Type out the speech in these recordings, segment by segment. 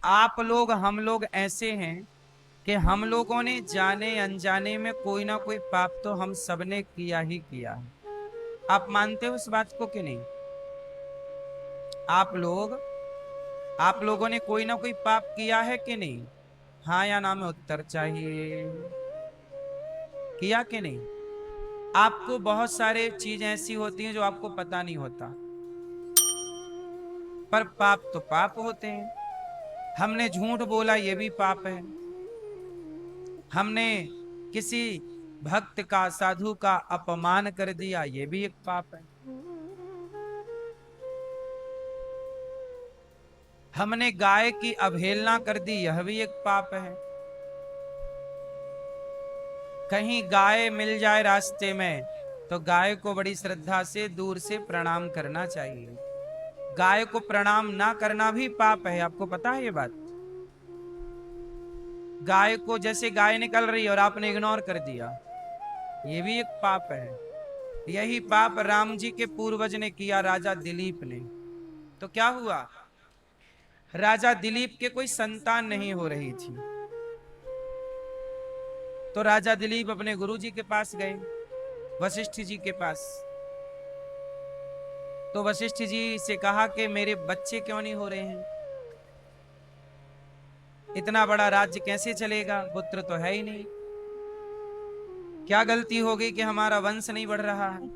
आप लोग हम लोग ऐसे हैं कि हम लोगों ने जाने अनजाने में कोई ना कोई पाप तो हम सबने किया ही किया है। आप मानते हो इस बात को कि नहीं? आप लोग आप लोगों ने कोई ना कोई पाप किया है कि नहीं? हाँ या ना में उत्तर चाहिए। किया कि नहीं? आपको बहुत सारे चीज ऐसी होती हैं जो आपको पता नहीं होता, पर पाप तो पाप होते हैं। हमने झूठ बोला ये भी पाप है। हमने किसी भक्त का साधु का अपमान कर दिया ये भी एक पाप है। हमने गाय की अवहेलना कर दी यह भी एक पाप है। कहीं गाय मिल जाए रास्ते में तो गाय को बड़ी श्रद्धा से दूर से प्रणाम करना चाहिए। गाय को प्रणाम ना करना भी पाप है, आपको पता है ये बात? गाय को जैसे गाय निकल रही और आपने इग्नोर कर दिया ये भी एक पाप है। यही पाप राम जी के पूर्वज ने किया, राजा दिलीप ने। तो क्या हुआ? राजा दिलीप के कोई संतान नहीं हो रही थी, तो राजा दिलीप अपने गुरु जी के पास गए, वशिष्ठ जी के पास। तो वशिष्ठ जी से कहा कि मेरे बच्चे क्यों नहीं हो रहे हैं, इतना बड़ा राज्य कैसे चलेगा, पुत्र तो है ही नहीं, क्या गलती हो गई कि हमारा वंश नहीं बढ़ रहा है?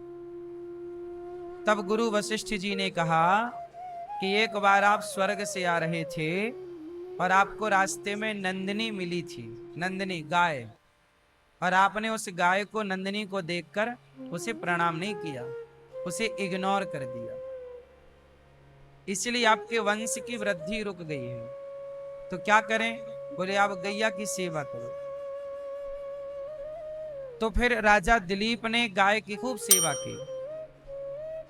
तब गुरु वशिष्ठ जी ने कहा कि एक बार आप स्वर्ग से आ रहे थे और आपको रास्ते में नंदिनी मिली थी, नंदिनी गाय, और आपने उस गाय को, नंदिनी को देखकर उसे प्रणाम नहीं किया, उसे इग्नोर कर दिया, इसलिए आपके वंश की वृद्धि रुक गई है। तो क्या करें? बोले आप गैया की सेवा करो। तो फिर राजा दिलीप ने गाय की खूब सेवा की।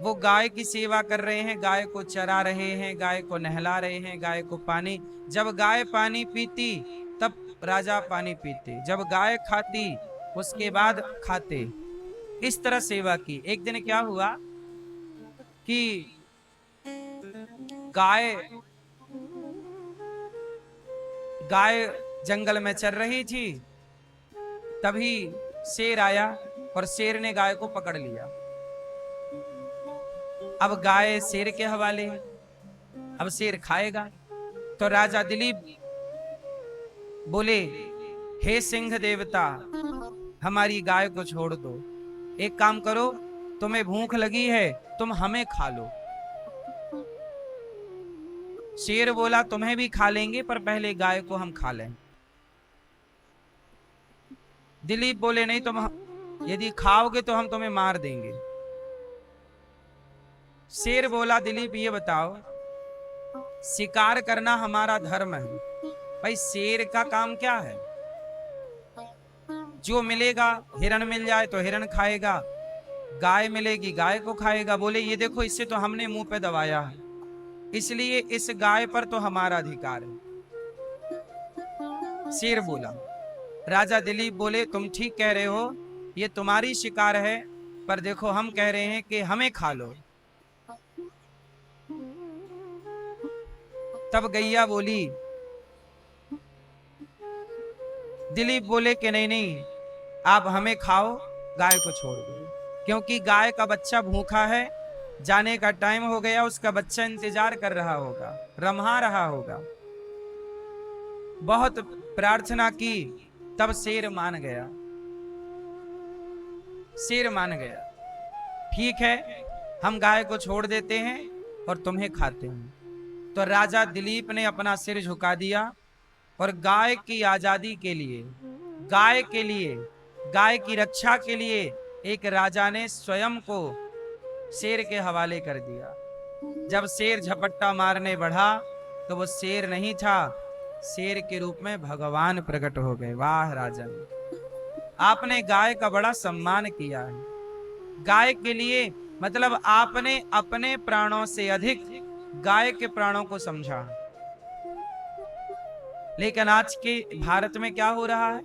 वो गाय की सेवा कर रहे हैं, गाय को चरा रहे हैं, गाय को नहला रहे हैं, गाय को पानी, जब गाय पानी पीती तब राजा पानी पीते, जब गाय खाती उसके बाद खाते, इस तरह सेवा की। एक दिन क्या हुआ कि गाय गाय जंगल में चर रही थी, तभी शेर आया और शेर ने गाय को पकड़ लिया। अब गाय शेर के हवाले, अब शेर खाएगा। तो राजा दिलीप बोले, हे सिंह देवता, हमारी गाय को छोड़ दो, एक काम करो, तुम्हें भूख लगी है तुम हमें खा लो। शेर बोला तुम्हें भी खा लेंगे पर पहले गाय को हम खा लें। दिलीप बोले नहीं, तुम यदि खाओगे तो हम तुम्हें मार देंगे। शेर बोला दिलीप ये बताओ, शिकार करना हमारा धर्म है, भाई शेर का काम क्या है? जो मिलेगा, हिरण मिल जाए तो हिरण खाएगा, गाय मिलेगी गाय को खाएगा। बोले ये देखो इससे तो हमने मुंह पे दबाया है, इसलिए इस गाय पर तो हमारा अधिकार है। शेर बोला। राजा दिलीप बोले तुम ठीक कह रहे हो, ये तुम्हारी शिकार है, पर देखो हम कह रहे हैं कि हमें खा लो। तब गैया बोली, दिलीप बोले कि नहीं नहीं, आप हमें खाओ, गाय को छोड़ दो, क्योंकि गाय का बच्चा भूखा है, जाने का टाइम हो गया, उसका बच्चा इंतजार कर रहा होगा, रम्हा रहा होगा। बहुत प्रार्थना की, तब शेर मान गया। शेर मान गया, ठीक है हम गाय को छोड़ देते हैं और तुम्हें खाते हैं। तो राजा दिलीप ने अपना सिर झुका दिया और गाय की आजादी के लिए, गाय के लिए, गाय की रक्षा के लिए एक राजा ने स्वयं को शेर के हवाले कर दिया। जब शेर झपट्टा मारने बढ़ा तो वो शेर नहीं था, शेर के रूप में भगवान प्रकट हो गए। वाह राजन, आपने गाय का बड़ा सम्मान किया है। गाय के लिए मतलब आपने अपने प्राणों से अधिक गाय के प्राणों को समझा। लेकिन आज के भारत में क्या हो रहा है?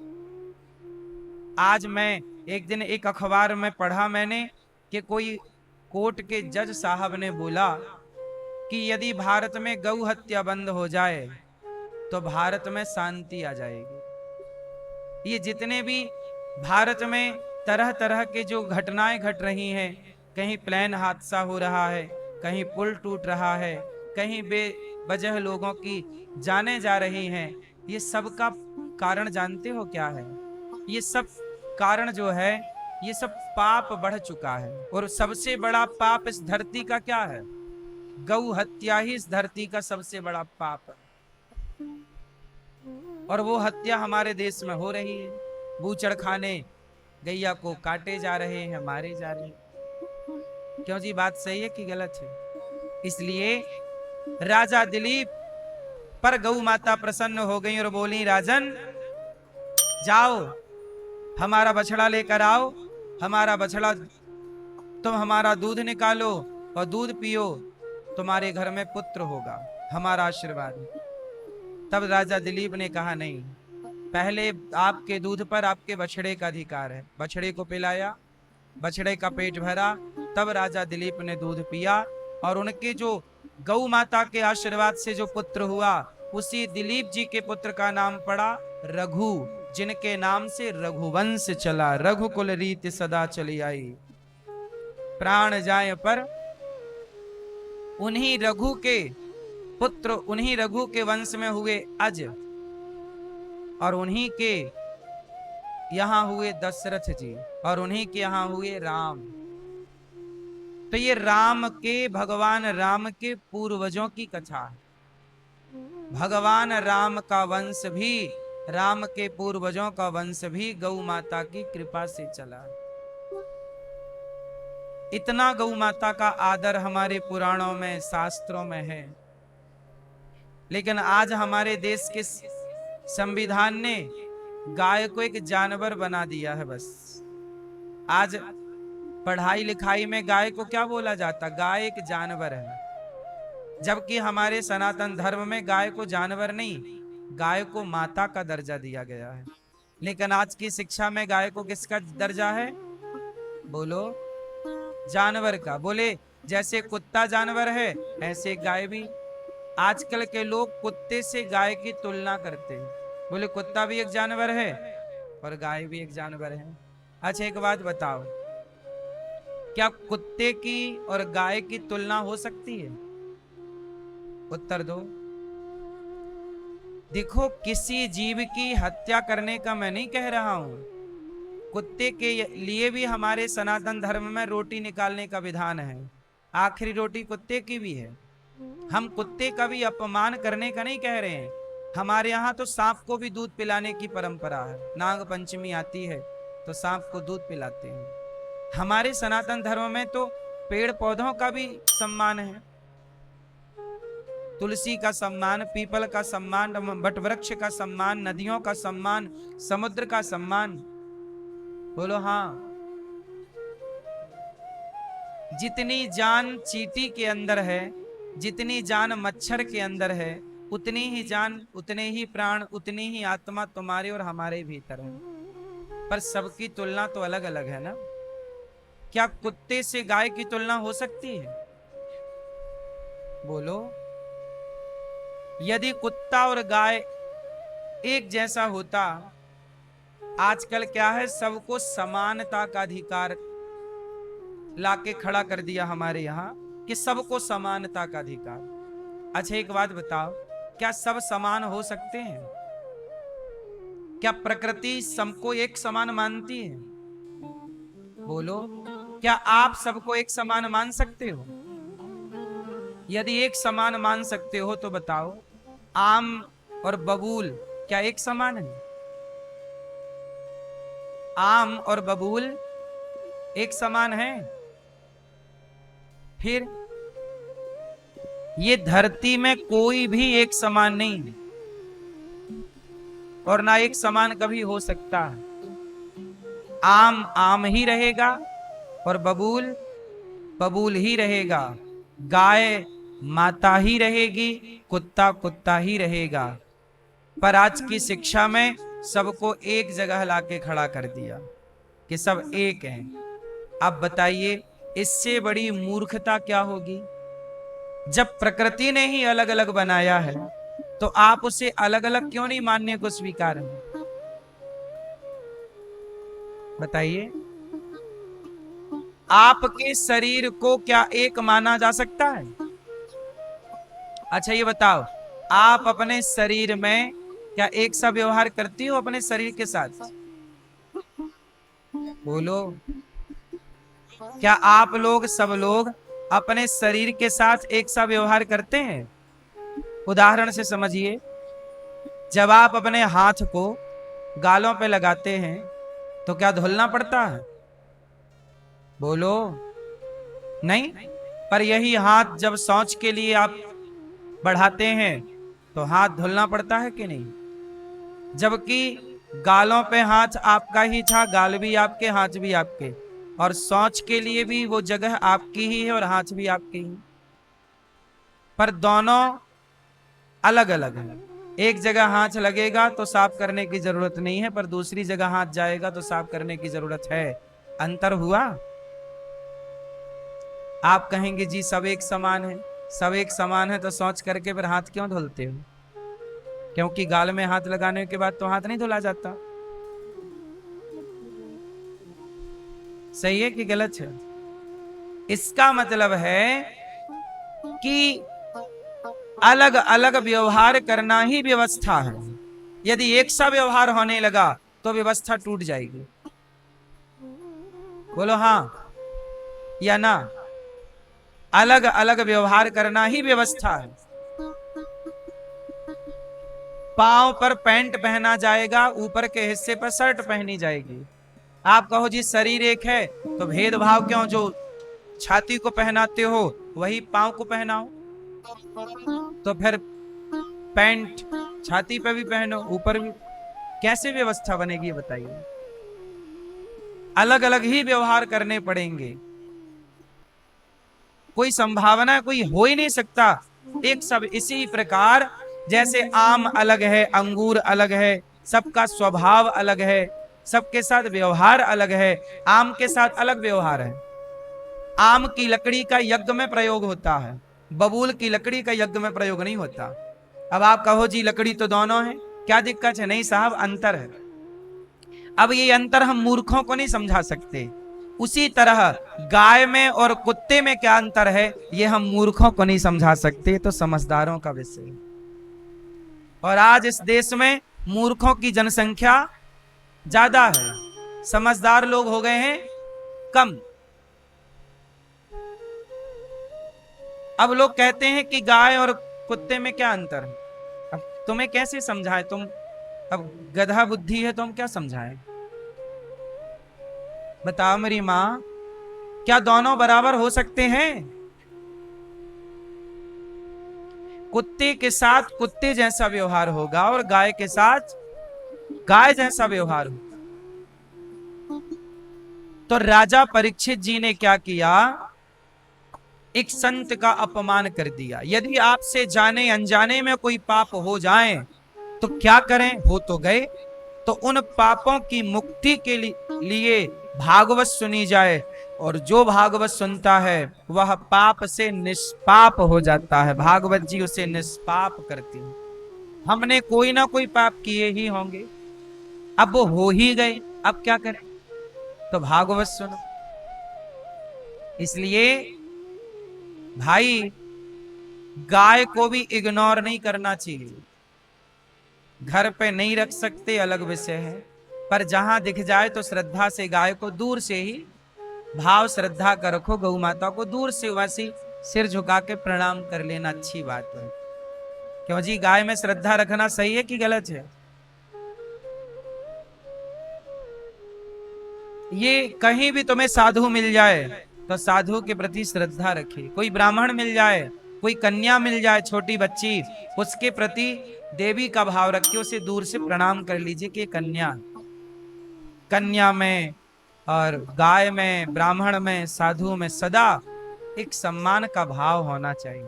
आज मैं एक दिन एक अखबार में पढ़ा मैंने कि कोई कोर्ट के जज साहब ने बोला कि यदि भारत में गौ हत्या बंद हो जाए तो भारत में शांति आ जाएगी। ये जितने भी भारत में तरह तरह के जो घटनाएं घट रही हैं, कहीं प्लेन हादसा हो रहा है, कहीं पुल टूट रहा है, कहीं बेवजह लोगों की जानें जा रही हैं, ये सब का कारण जानते हो क्या है? ये सब कारण जो है, ये सब पाप बढ़ चुका है। और सबसे बड़ा पाप इस धरती का क्या है? गौ हत्या ही इस धरती का सबसे बड़ा पाप है। और वो हत्या हमारे देश में हो रही है। बूचड़ खाने गैया को काटे जा रहे हैं, मारे जा रहे हैं। क्यों जी, बात सही है कि गलत है? इसलिए राजा दिलीप पर गौ माता प्रसन्न हो गई और बोली, राजन जाओ, हमारा बछड़ा लेकर आओ, हमारा बछड़ा, तुम हमारा दूध निकालो और दूध पियो, तुम्हारे घर में पुत्र होगा, हमारा आशीर्वाद। तब राजा दिलीप ने कहा, नहीं, पहले आपके दूध पर आपके बछड़े का अधिकार है। बछड़े को पिलाया, बछड़े का पेट भरा, तब राजा दिलीप ने दूध पिया और उनके जो गौ माता के आशीर्वाद से जो पुत्र हुआ, उसी दिलीप जी के पुत्र का नाम पड़ा रघु, जिनके नाम से रघुवंश चला। रघुकुल रीति सदा चली आई, प्राण जाए पर उन्हीं रघु के पुत्र, उन्हीं रघु के वंश में हुए अज, और उन्हीं के यहां हुए दशरथ जी, और उन्हीं के यहां हुए राम। तो ये राम के, भगवान राम के पूर्वजों की कथा है। भगवान राम का वंश भी, राम के पूर्वजों का वंश भी गौ माता की कृपा से चला। इतना गौ माता का आदर हमारे पुराणों में, शास्त्रों में है। लेकिन आज हमारे देश के संविधान ने गाय को एक जानवर बना दिया है। बस आज पढ़ाई लिखाई में गाय को क्या बोला जाता? गाय एक जानवर है। जबकि हमारे सनातन धर्म में गाय को जानवर नहीं, गाय को माता का दर्जा दिया गया है। लेकिन आज की शिक्षा में गाय को किसका दर्जा है? बोलो, जानवर का। बोले जैसे कुत्ता जानवर है, ऐसे गाय भी। आजकल के लोग कुत्ते से गाय की तुलना करते हैं। बोले कुत्ता भी एक जानवर है और गाय भी एक जानवर है। अच्छा, एक बात बताओ, क्या कुत्ते की और गाय की तुलना हो सकती है? उत्तर दो। देखो, किसी जीव की हत्या करने का मैं नहीं कह रहा हूं। कुत्ते के लिए भी हमारे सनातन धर्म में रोटी निकालने का विधान है। आखिरी रोटी कुत्ते की भी है। हम कुत्ते का भी अपमान करने का नहीं कह रहे हैं। हमारे यहाँ तो सांप को भी दूध पिलाने की परंपरा है। नाग पंचमी आती है तो सांप को दूध पिलाते हैं। हमारे सनातन धर्म में तो पेड़ पौधों का भी सम्मान है। तुलसी का सम्मान, पीपल का सम्मान, वटवृक्ष का सम्मान, नदियों का सम्मान, समुद्र का सम्मान। बोलो हाँ। जितनी जान चींटी के अंदर है, जितनी जान मच्छर के अंदर है, उतनी ही जान, उतने ही प्राण, उतनी ही आत्मा तुम्हारे और हमारे भीतर है। पर सबकी तुलना तो अलग अलग है ना। क्या कुत्ते से गाय की तुलना हो सकती है? बोलो। यदि कुत्ता और गाय एक जैसा होता, आजकल क्या है, सबको समानता का अधिकार लाके खड़ा कर दिया हमारे यहाँ कि सबको समानता का अधिकार। अच्छा, एक बात बताओ, क्या सब समान हो सकते हैं? क्या प्रकृति सबको एक समान मानती है? बोलो, क्या आप सबको एक समान मान सकते हो? यदि एक समान मान सकते हो तो बताओ, आम और बबूल क्या एक समान है? आम और बबूल एक समान है? फिर ये धरती में कोई भी एक समान नहीं है और ना एक समान कभी हो सकता है। आम आम ही रहेगा और बबूल बबूल ही रहेगा। गाय माता ही रहेगी, कुत्ता कुत्ता ही रहेगा। पर आज की शिक्षा में सबको एक जगह लाके खड़ा कर दिया कि सब एक हैं। अब बताइए, इससे बड़ी मूर्खता क्या होगी? जब प्रकृति ने ही अलग अलग बनाया है तो आप उसे अलग अलग क्यों नहीं मानने को स्वीकार हैं? बताइए, आपके शरीर को क्या एक माना जा सकता है? अच्छा ये बताओ, आप अपने शरीर में क्या एक सा व्यवहार करती हो अपने शरीर के साथ? बोलो, क्या आप लोग सब लोग अपने शरीर के साथ एक सा व्यवहार करते हैं? उदाहरण से समझिए, जब आप अपने हाथ को गालों पे लगाते हैं तो क्या धुलना पड़ता है? बोलो, नहीं। पर यही हाथ जब शौच के लिए आप बढ़ाते हैं तो हाथ धुलना पड़ता है कि नहीं? जबकि गालों पे हाथ आपका ही था, गाल भी आपके, हाथ भी आपके, और शौच के लिए भी वो जगह आपकी ही है और हाथ भी आपके ही, पर दोनों अलग अलग है। एक जगह हाथ लगेगा तो साफ करने की जरूरत नहीं है, पर दूसरी जगह हाथ जाएगा तो साफ करने की जरूरत है। अंतर हुआ? आप कहेंगे जी सब एक समान है। सब एक समान है तो सोच करके फिर हाथ क्यों धुलते हो? क्योंकि गाल में हाथ लगाने के बाद तो हाथ नहीं धुला जाता। सही है कि गलत है? इसका मतलब है कि अलग अलग व्यवहार करना ही व्यवस्था है। यदि एक सा व्यवहार होने लगा तो व्यवस्था टूट जाएगी। बोलो हाँ या ना? अलग अलग व्यवहार करना ही व्यवस्था है। पांव पर पैंट पहना जाएगा, ऊपर के हिस्से पर शर्ट पहनी जाएगी। आप कहो जी शरीर एक है तो भेदभाव क्यों? जो छाती को पहनाते हो वही पांव को पहनाओ, तो फिर पैंट छाती पे भी पहनो, ऊपर भी। कैसे व्यवस्था बनेगी बताइए? अलग अलग ही व्यवहार करने पड़ेंगे। कोई संभावना कोई हो ही नहीं सकता एक सब। इसी प्रकार जैसे आम अलग है, अंगूर अलग है, सबका स्वभाव अलग है, सबके साथ व्यवहार अलग है। आम के साथ अलग व्यवहार है। आम की लकड़ी का यज्ञ में प्रयोग होता है, बबूल की लकड़ी का यज्ञ में प्रयोग नहीं होता। अब आप कहो जी लकड़ी तो दोनों है, क्या दिक्कत है? नहीं साहब, अंतर है। अब ये अंतर हम मूर्खों को नहीं समझा सकते। उसी तरह गाय में और कुत्ते में क्या अंतर है, ये हम मूर्खों को नहीं समझा सकते, तो समझदारों का विषय। और आज इस देश में मूर्खों की जनसंख्या ज्यादा है, समझदार लोग हो गए हैं कम। अब लोग कहते हैं कि गाय और कुत्ते में क्या अंतर है। अब तुम्हें कैसे समझाएं? तुम अब गधा बुद्धि है तो हम क्या समझाएं? बताओ मेरी माँ, क्या दोनों बराबर हो सकते हैं? कुत्ते के साथ कुत्ते जैसा व्यवहार होगा और गाय के साथ गाय जैसा व्यवहार होगा। तो राजा परीक्षित जी ने क्या किया? एक संत का अपमान कर दिया। यदि आपसे जाने अनजाने में कोई पाप हो जाए तो क्या करें? हो तो गए, तो उन पापों की मुक्ति के लिए भागवत सुनी जाए, और जो भागवत सुनता है वह पाप से निष्पाप हो जाता है। भागवत जी उसे निष्पाप करती है। हमने कोई ना कोई पाप किए ही होंगे, अब वो हो ही गए, अब क्या करें? तो भागवत सुनो। इसलिए भाई गाय को भी इग्नोर नहीं करना चाहिए। घर पे नहीं रख सकते अलग विषय है, पर जहां दिख जाए तो श्रद्धा से गाय को दूर से ही भाव श्रद्धा कर रखो। गौ माता को दूर से वैसी सिर झुका के प्रणाम कर लेना अच्छी बात है। क्यों जी? गाय में श्रद्धा रखना सही है कि गलत है? ये कहीं भी तुम्हें साधु मिल जाए तो साधु के प्रति श्रद्धा रखे। कोई ब्राह्मण मिल जाए, कोई कन्या मिल जाए, छोटी बच्ची, उसके प्रति देवी का भाव रखे, उसे दूर से प्रणाम कर लीजिए कि कन्या। कन्या में और गाय में, ब्राह्मण में, साधु में सदा एक सम्मान का भाव होना चाहिए।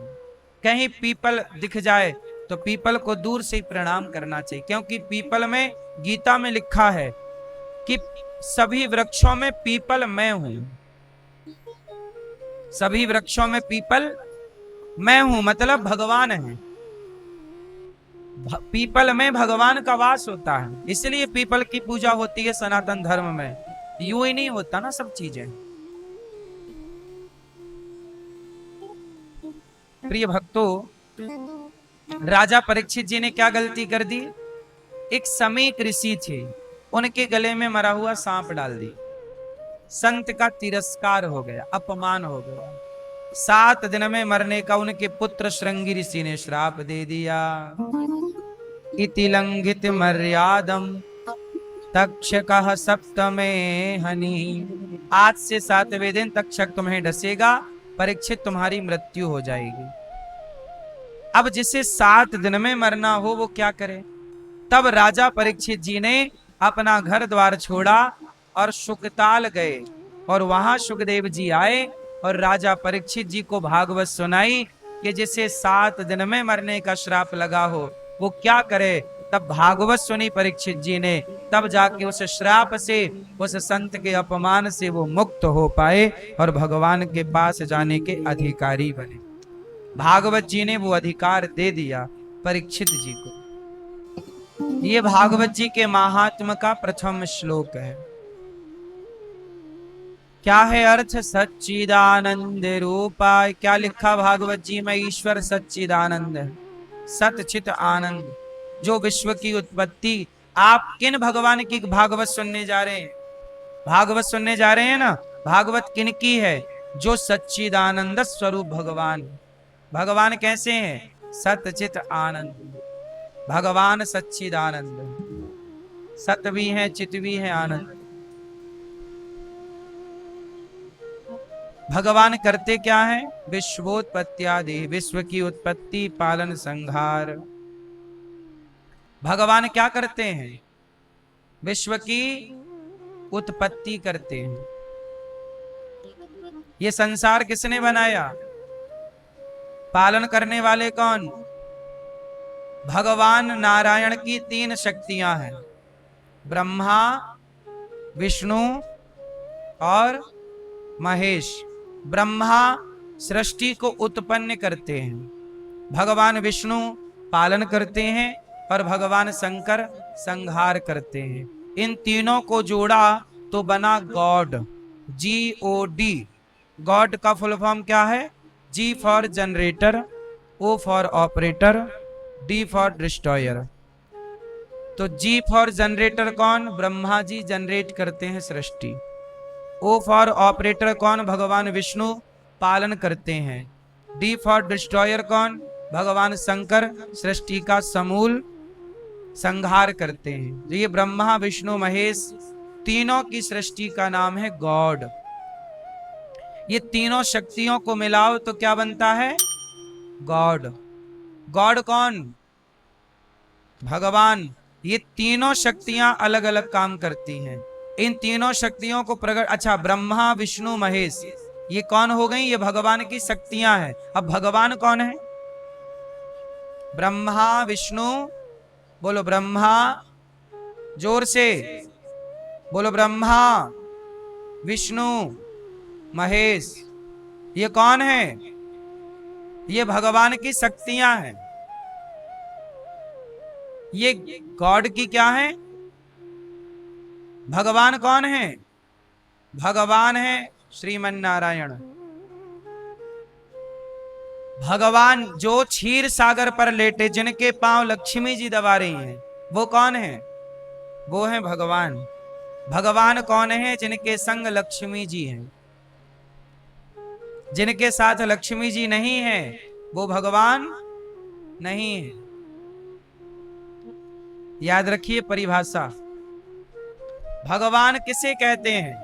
कहीं पीपल दिख जाए तो पीपल को दूर से प्रणाम करना चाहिए, क्योंकि पीपल में, गीता में लिखा है कि सभी वृक्षों में पीपल मैं हूं। सभी वृक्षों में पीपल मैं हूं मतलब भगवान है। पीपल में भगवान का वास होता है, इसलिए पीपल की पूजा होती है सनातन धर्म में। यूं ही नहीं होता ना सब चीजें। प्रिय भक्तों, राजा परीक्षित जी ने क्या गलती कर दी? एक समीक ऋषि थे, उनके गले में मरा हुआ सांप डाल दी। संत का तिरस्कार हो गया, अपमान हो गया। 7 दिन में मरने का उनके पुत्र श्रृंगी ऋषि ने श्राप दे दिया। इति लंघित मर्यादम तक्षकः सप्तमे हनि। आज से 7वें दिन तक्षक तुम्हें डसेगा, परीक्षित तुम्हारी मृत्यु हो जाएगी। अब जिसे 7 दिन में मरना हो वो क्या करे? तब राजा परीक्षित जी ने अपना घर द्वार छोड़ा और शुकताल गए, और वहां सुखदेव जी आए और राजा परीक्षित जी को भागवत सुनाई कि जिसे 7 दिन में मरने का श्राप लगा हो वो क्या करे। तब भागवत सुनी परीक्षित जी ने, तब जाके उस श्राप से, उस संत के अपमान से वो मुक्त हो पाए और भगवान के पास जाने के अधिकारी बने। भागवत जी ने वो अधिकार दे दिया परीक्षित जी को। ये भागवत जी के महात्म का प्रथम श्लोक है। क्या है अर्थ? सच्चिदानंद रूपा। क्या लिखा भागवत जी में? ईश्वर सच्चिदानंद है, सतचित आनंद, जो विश्व की उत्पत्ति। आप किन भगवान की भागवत सुनने जा रहे हैं? भागवत सुनने जा रहे हैं ना, भागवत किन की है? जो सच्चिदानंद स्वरूप भगवान। भगवान कैसे हैं? सतचित आनंद। भगवान सच्चिदानंद, सत भी है, चित भी है, आनंद। भगवान करते क्या है? विश्वोत्पत्त्यादि, विश्व की उत्पत्ति, पालन, संहार। भगवान क्या करते हैं? विश्व की उत्पत्ति करते हैं। ये संसार किसने बनाया? पालन करने वाले कौन? भगवान नारायण की 3 शक्तियां हैं, ब्रह्मा, विष्णु और महेश। ब्रह्मा सृष्टि को उत्पन्न करते हैं, भगवान विष्णु पालन करते हैं और भगवान शंकर संहार करते हैं। इन तीनों को जोड़ा तो बना गॉड, GOD। गॉड का फुल फॉर्म क्या है? G for generator, O for operator, D for destroyer. तो G फॉर जनरेटर कौन? ब्रह्मा जी जनरेट करते हैं सृष्टि। O फॉर ऑपरेटर कौन? भगवान विष्णु पालन करते हैं। D फॉर डिस्ट्रॉयर कौन? भगवान शंकर सृष्टि का समूल संहार करते हैं। ये ब्रह्मा विष्णु महेश तीनों की सृष्टि का नाम है गॉड। ये तीनों शक्तियों को मिलाओ तो क्या बनता है? गॉड। गॉड कौन? भगवान। ये तीनों शक्तियां अलग अलग काम करती हैं। इन तीनों शक्तियों को प्रकट, अच्छा, ब्रह्मा विष्णु महेश ये कौन हो गई? ये भगवान की शक्तियां हैं। अब भगवान कौन है? ब्रह्मा विष्णु, बोलो ब्रह्मा, जोर से बोलो, ब्रह्मा विष्णु महेश। ये कौन है? ये भगवान की शक्तियां हैं। ये गॉड की क्या है? भगवान कौन है? भगवान है श्रीमन नारायण। भगवान जो क्षीर सागर पर लेटे, जिनके पांव लक्ष्मी जी दबा रही हैं, वो कौन है? वो है भगवान। भगवान कौन है? जिनके संग लक्ष्मी जी हैं। जिनके साथ लक्ष्मी जी नहीं है वो भगवान नहीं है। याद रखिए परिभाषा। भगवान किसे कहते हैं?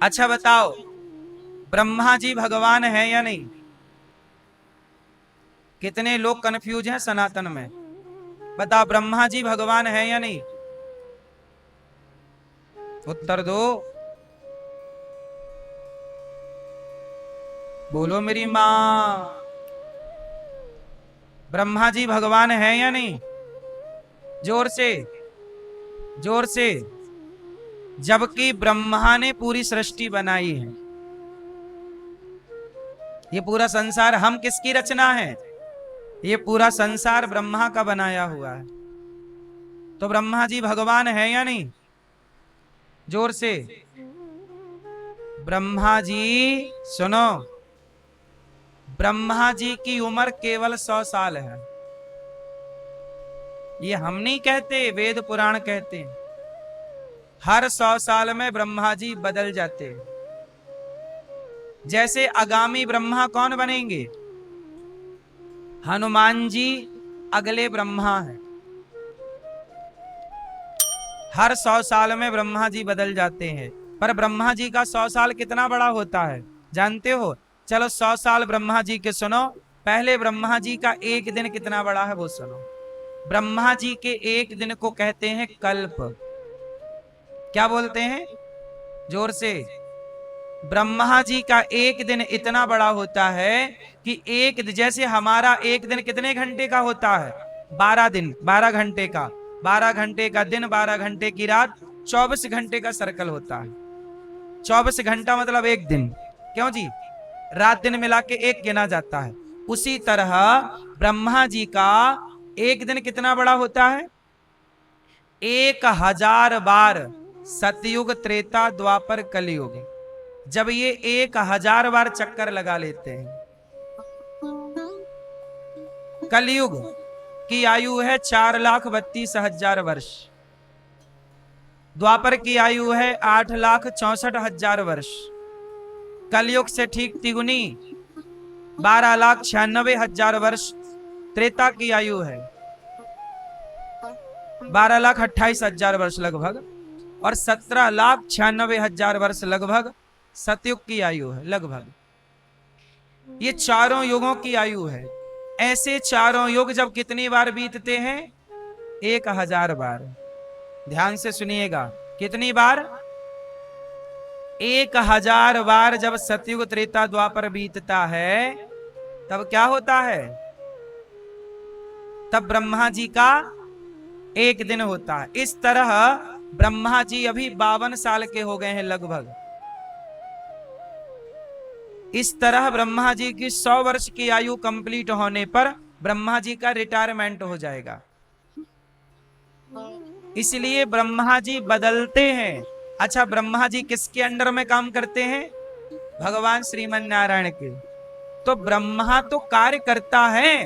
अच्छा बताओ, ब्रह्मा जी भगवान है या नहीं? कितने लोग कंफ्यूज हैं सनातन में? बताओ, ब्रह्मा जी भगवान है या नहीं? उत्तर दो, बोलो मेरी मां। ब्रह्मा जी भगवान है या नहीं? जोर से, जोर से। जबकि ब्रह्मा ने पूरी सृष्टि बनाई है। ये पूरा संसार हम किसकी रचना है? ये पूरा संसार ब्रह्मा का बनाया हुआ है। तो ब्रह्मा जी भगवान है या नहीं? जोर से। ब्रह्मा जी, सुनो, ब्रह्मा जी की उम्र केवल 100 साल है। ये हम नहीं कहते, वेद पुराण कहते हैं। हर 100 साल में ब्रह्मा जी बदल जाते हैं। जैसे आगामी ब्रह्मा कौन बनेंगे? हनुमान जी अगले ब्रह्मा हैं। हर 100 साल में ब्रह्मा जी बदल जाते हैं। पर ब्रह्मा जी का 100 साल कितना बड़ा होता है जानते हो? चलो 100 साल ब्रह्मा जी के सुनो। पहले ब्रह्मा जी का एक दिन कितना बड़ा है वो सुनो। ब्रह्मा जी के एक दिन को कहते हैं कल्प। क्या बोलते हैं? जोर से। ब्रह्मा जी का एक दिन इतना बड़ा होता है कि जैसे हमारा एक दिन कितने घंटे का होता है? 12 दिन, 12 घंटे का। 12 घंटे का दिन, 12 घंटे की रात, 24 घंटे का सर्कल होता है। 24 घंटा मतलब एक दिन। क्यों जी? रात दिन मिला के एक गिना जाता है। उसी तरह ब्रह्मा जी का एक दिन कितना बड़ा होता है? 1000 बार सतयुग, त्रेता, द्वापर, कलयुग। जब ये 1000 बार चक्कर लगा लेते हैं। कलयुग की आयु है 4,32,000 वर्ष। द्वापर की आयु है 8,64,000 वर्ष। कलयुग से ठीक तिगुनी 12,96,000 वर्ष। त्रेता की आयु है 12,28,000 वर्ष लगभग, और 17,96,000 वर्ष लगभग सतयुग की आयु है लगभग। ये चारों युगों की आयु है। ऐसे चारों युग जब कितनी बार बीतते हैं? 1000 बार। ध्यान से सुनिएगा, कितनी बार? 1000 बार जब सतयुग, त्रेता, द्वापर बीतता है, तब क्या होता है? तब ब्रह्मा जी का एक दिन होता है। इस तरह ब्रह्मा जी अभी 52 साल के हो गए हैं लगभग। इस तरह ब्रह्मा जी की 100 वर्ष की आयु कंप्लीट होने पर ब्रह्मा जी का रिटायरमेंट हो जाएगा। इसलिए ब्रह्मा जी बदलते हैं। अच्छा, ब्रह्मा जी किसके अंडर में काम करते हैं? भगवान श्रीमन नारायण के। तो ब्रह्मा तो कार्य करता है,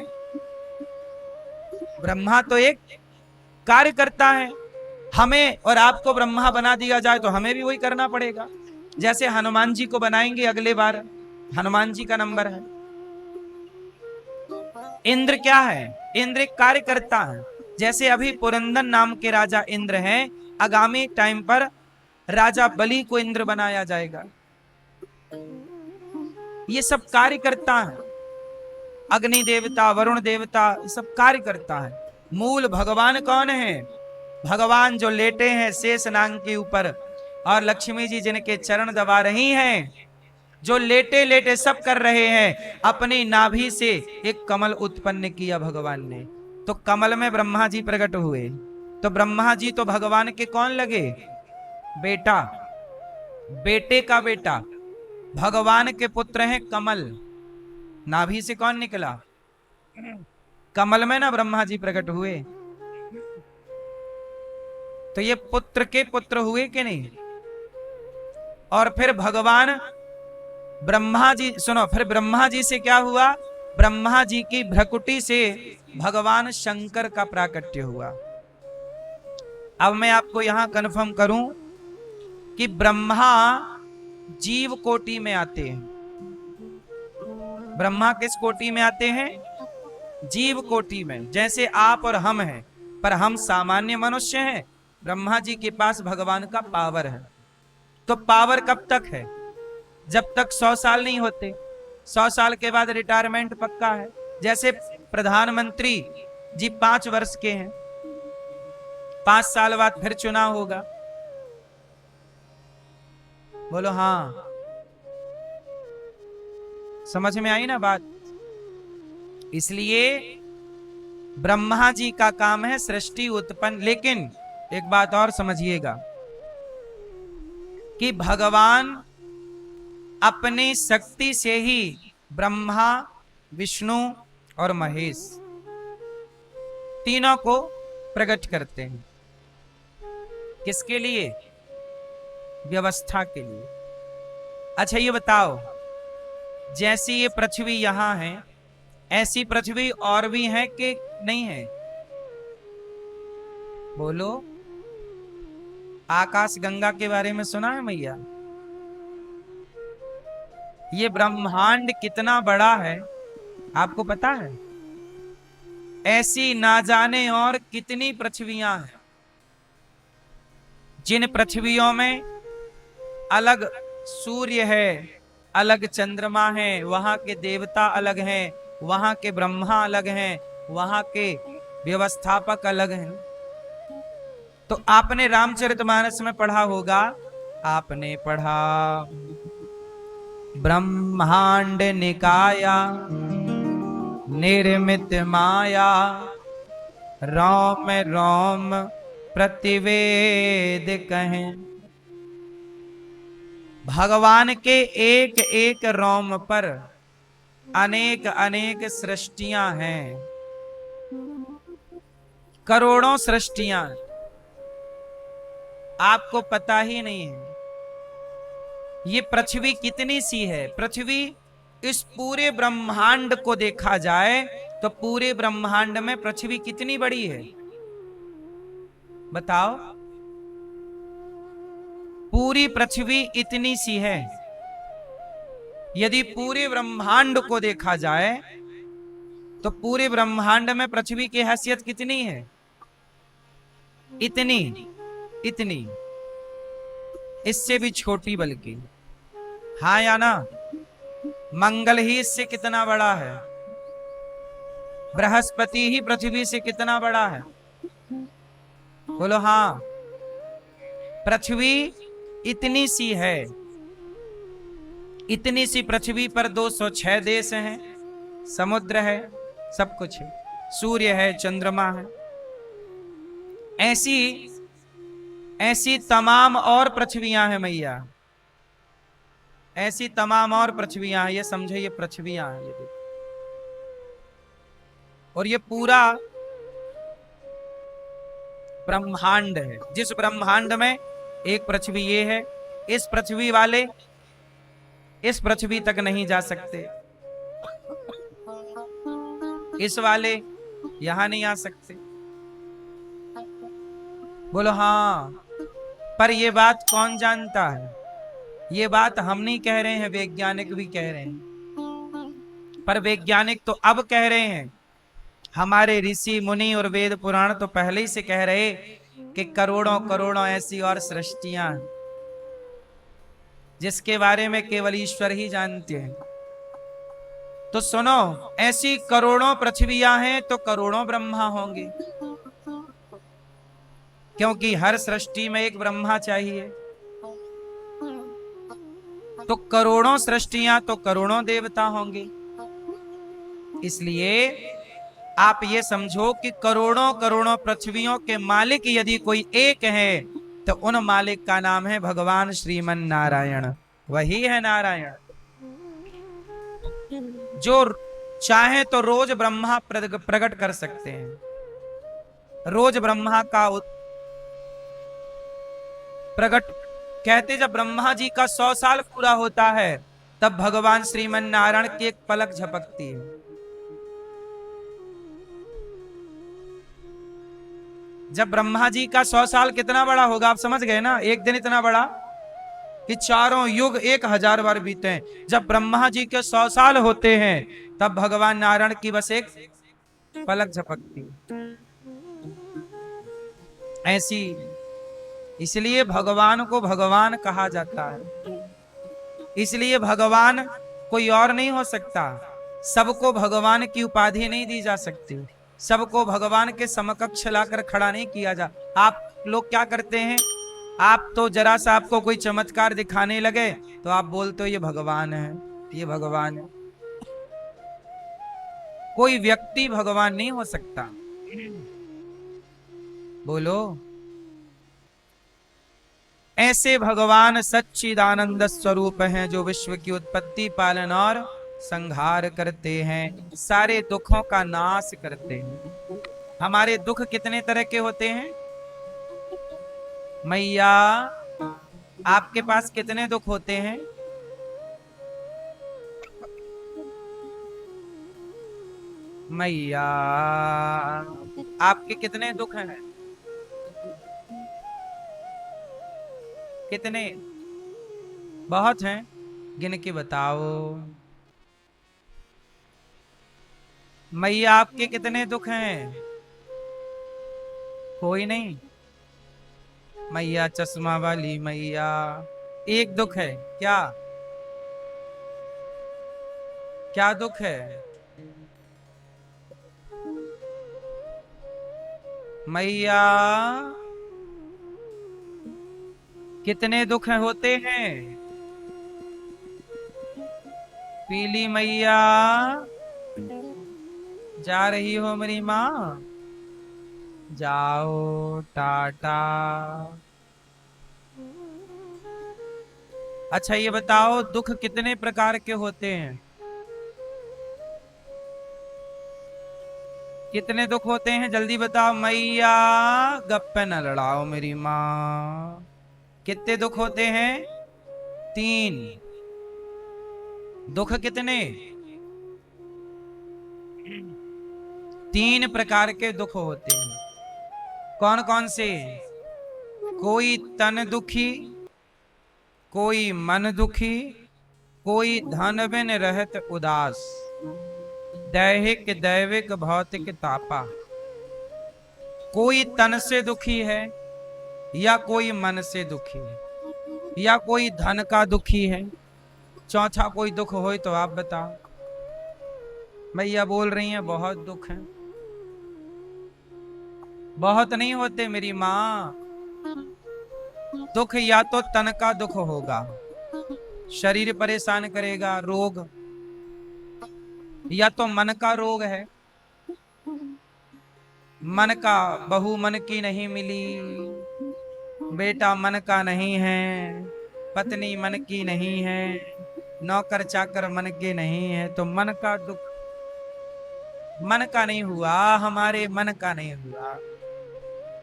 ब्रह्मा तो एक कार्य करता है। हमें और आपको ब्रह्मा बना दिया जाए तो हमें भी वही करना पड़ेगा। जैसे हनुमान जी को बनाएंगे अगले बार, हनुमान जी का नंबर है। इंद्र क्या है? इंद्र एक कार्य करता है। जैसे अभी पुरंदर नाम के राजा इंद्र हैं, आगामी टाइम पर राजा बलि को इंद्र बनाया जाएगा। ये सब कार्य करता है। अग्नि देवता, वरुण देवता, ये सब कार्य करता है। मूल भगवान कौन है? भगवान जो लेटे हैं शेष नाग के ऊपर, और लक्ष्मी जी जिनके चरण दबा रही हैं, जो लेटे लेटे सब कर रहे हैं। अपनी नाभि से एक कमल उत्पन्न किया भगवान ने, तो कमल में ब्रह्मा जी प्रकट हुए। तो ब्रह्मा जी तो भगवान के कौन लगे? बेटा, बेटे का बेटा। भगवान के पुत्र हैं कमल। नाभि से कौन निकला? कमल में ना ब्रह्मा जी प्रकट हुए। तो ये पुत्र के पुत्र हुए कि नहीं? और फिर भगवान ब्रह्मा जी, सुनो, फिर ब्रह्मा जी से क्या हुआ? ब्रह्मा जी की भ्रकुटी से भगवान शंकर का प्राकट्य हुआ। अब मैं आपको यहां कंफर्म करूं कि ब्रह्मा जीव कोटि में आते हैं। ब्रह्मा किस कोटि में आते हैं? जीव कोटि में। जैसे आप और हम हैं, पर हम सामान्य मनुष्य हैं। ब्रह्मा जी के पास भगवान का पावर है। तो पावर कब तक है? जब तक 100 साल नहीं होते। 100 साल के बाद रिटायरमेंट पक्का है। जैसे प्रधानमंत्री जी 5 वर्ष के हैं, 5 साल बाद फिर चुनाव होगा। बोलो हाँ, समझ में आई ना बात? इसलिए ब्रह्मा जी का काम है सृष्टि उत्पन्न। लेकिन एक बात और समझिएगा कि भगवान अपनी शक्ति से ही ब्रह्मा, विष्णु और महेश, तीनों को प्रकट करते हैं। किसके लिए? व्यवस्था के लिए। अच्छा ये बताओ, जैसी ये पृथ्वी यहां है, ऐसी पृथ्वी और भी है कि नहीं है? बोलो। आकाश गंगा के बारे में सुना है मैया? ये ब्रह्मांड कितना बड़ा है आपको पता है? ऐसी ना जाने और कितनी पृथ्वियां हैं, जिन पृथ्वियों में अलग सूर्य है, अलग चंद्रमा है, वहां के देवता अलग हैं, वहां के ब्रह्मा अलग हैं, वहां के व्यवस्थापक अलग हैं। तो आपने रामचरितमानस में पढ़ा होगा, आपने पढ़ा ब्रह्मांड निकाया निर्मित माया, रोम रोम प्रतिवेद कहें। भगवान के एक एक रोम पर अनेक अनेक सृष्टियां हैं, करोड़ों सृष्टियां, आपको पता ही नहीं है। ये पृथ्वी कितनी सी है? पृथ्वी, इस पूरे ब्रह्मांड को देखा जाए तो पूरे ब्रह्मांड में पृथ्वी कितनी बड़ी है बताओ? पूरी पृथ्वी इतनी सी है। यदि पूरे ब्रह्मांड को देखा जाए तो पूरे ब्रह्मांड में पृथ्वी की हैसियत कितनी है? इतनी, इतनी, इससे भी छोटी बल्कि। हाँ या ना? मंगल ही इससे कितना बड़ा है? बृहस्पति ही पृथ्वी से कितना बड़ा है? बोलो हाँ। पृथ्वी इतनी सी है, इतनी सी पृथ्वी पर 206 देश हैं, समुद्र है, सब कुछ है, सूर्य है, चंद्रमा है। ऐसी ऐसी तमाम और पृथ्वियां हैं मैया, ऐसी तमाम और पृथ्वियां हैं। ये समझो, ये पृथ्वियां हैं, ये देखो। और ये पूरा ब्रह्मांड है। जिस ब्रह्मांड में एक पृथ्वी ये है, इस पृथ्वी वाले इस पृथ्वी तक नहीं जा सकते, इस वाले यहां नहीं आ सकते। बोलो हाँ। पर ये बात कौन जानता है? ये बात हम नहीं कह रहे हैं, वैज्ञानिक भी कह रहे हैं। पर वैज्ञानिक तो अब कह रहे हैं, हमारे ऋषि मुनि और वेद पुराण तो पहले ही से कह रहे कि करोड़ों करोड़ों ऐसी और सृष्टियां जिसके बारे में केवल ईश्वर ही जानते हैं। तो सुनो, ऐसी करोड़ों पृथ्वियां हैं तो करोड़ों ब्रह्मा होंगे, क्योंकि हर सृष्टि में एक ब्रह्मा चाहिए। तो करोड़ों सृष्टियां तो करोड़ों देवता होंगे। इसलिए आप ये समझो कि करोड़ों करोड़ों पृथ्वियों के मालिक यदि कोई एक है तो उन मालिक का नाम है भगवान श्रीमन नारायण। वही है नारायण जो चाहे तो रोज ब्रह्मा प्रकट कर सकते हैं। रोज ब्रह्मा का प्रकट कहते, जब ब्रह्मा जी का 100 साल पूरा होता है तब भगवान श्रीमन नारायण की एक पलक झपकती है। जब ब्रह्मा जी का 100 साल कितना बड़ा होगा आप समझ गए ना? एक दिन इतना बड़ा कि चारों युग 1000 बार बीते हैं। जब ब्रह्मा जी के 100 साल होते हैं तब भगवान नारायण की बस एक पलक झपकती। ऐसी, इसलिए भगवान को भगवान कहा जाता है। इसलिए भगवान कोई और नहीं हो सकता। सबको भगवान की उपाधि नहीं दी जा सकती, सबको भगवान के समकक्ष लाकर खड़ा नहीं किया जा। आप लोग क्या करते हैं, आप तो जरा सा आपको कोई चमत्कार दिखाने लगे तो आप बोलते हो ये भगवान है, ये भगवान है। कोई व्यक्ति भगवान नहीं हो सकता। बोलो। ऐसे भगवान सच्चिदानंद स्वरूप हैं जो विश्व की उत्पत्ति, पालन और संहार करते हैं, सारे दुखों का नाश करते हैं। हमारे दुख कितने तरह के होते हैं मैया? आपके पास कितने दुख होते हैं? मैया आपके कितने दुख हैं? कितने? बहुत हैं, गिन के बताओ। मैया आपके कितने दुख हैं? कोई नहीं? मैया चश्मा वाली मैया, एक दुख है क्या? क्या दुख है मैया? कितने दुख होते हैं? पीली मैया, जा रही हो मेरी माँ? जाओ, टाटा। अच्छा ये बताओ, दुख कितने प्रकार के होते हैं? कितने दुख होते हैं जल्दी बताओ मैया। गप्पे न लड़ाओ मेरी माँ। कितने दुख होते हैं? 3। दुख कितने? 3 प्रकार के दुख होते हैं। कौन कौन से? कोई तन दुखी, कोई मन दुखी, कोई धन बिन रहत उदास, दैहिक दैविक भौतिक तापा। कोई तन से दुखी है, या कोई मन से दुखी है, या कोई धन का दुखी है। चौथा कोई दुख हो तो आप बताओ। भैया बोल रही हैं बहुत दुख है। बहुत नहीं होते मेरी माँ। दुख या तो तन का दुख होगा, शरीर परेशान करेगा, रोग, या तो मन का रोग है, मन का बहू मन की नहीं मिली, बेटा मन का नहीं है, पत्नी मन की नहीं है, नौकर चाकर मन के नहीं है, तो मन का दुख। मन का नहीं हुआ, हमारे मन का नहीं हुआ।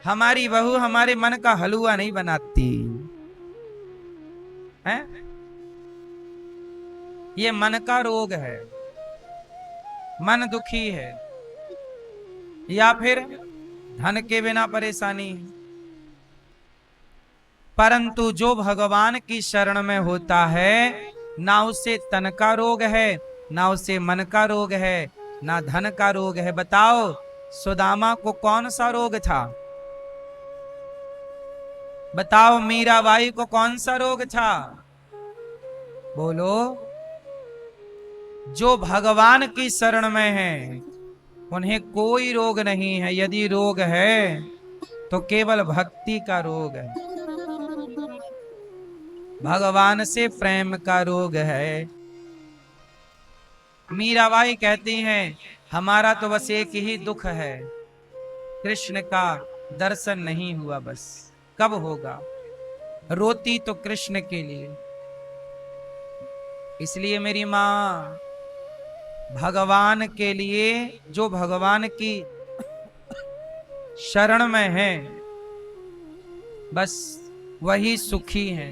हमारी बहू हमारे मन का हलवा नहीं बनाती है। ये मन का रोग है, मन दुखी है, या फिर धन के बिना परेशानी। परंतु जो भगवान की शरण में होता है, ना उसे तन का रोग है, ना उसे मन का रोग है, ना धन का रोग है। बताओ सुदामा को कौन सा रोग था? बताओ मीराबाई को कौन सा रोग था? बोलो। जो भगवान की शरण में है उन्हें कोई रोग नहीं है। यदि रोग है तो केवल भक्ति का रोग है, भगवान से प्रेम का रोग है। मीराबाई कहती हैं हमारा तो बस एक ही दुख है, कृष्ण का दर्शन नहीं हुआ। बस कब होगा? रोती तो कृष्ण के लिए। इसलिए मेरी माँ, भगवान के लिए, जो भगवान की शरण में है, बस वही सुखी है।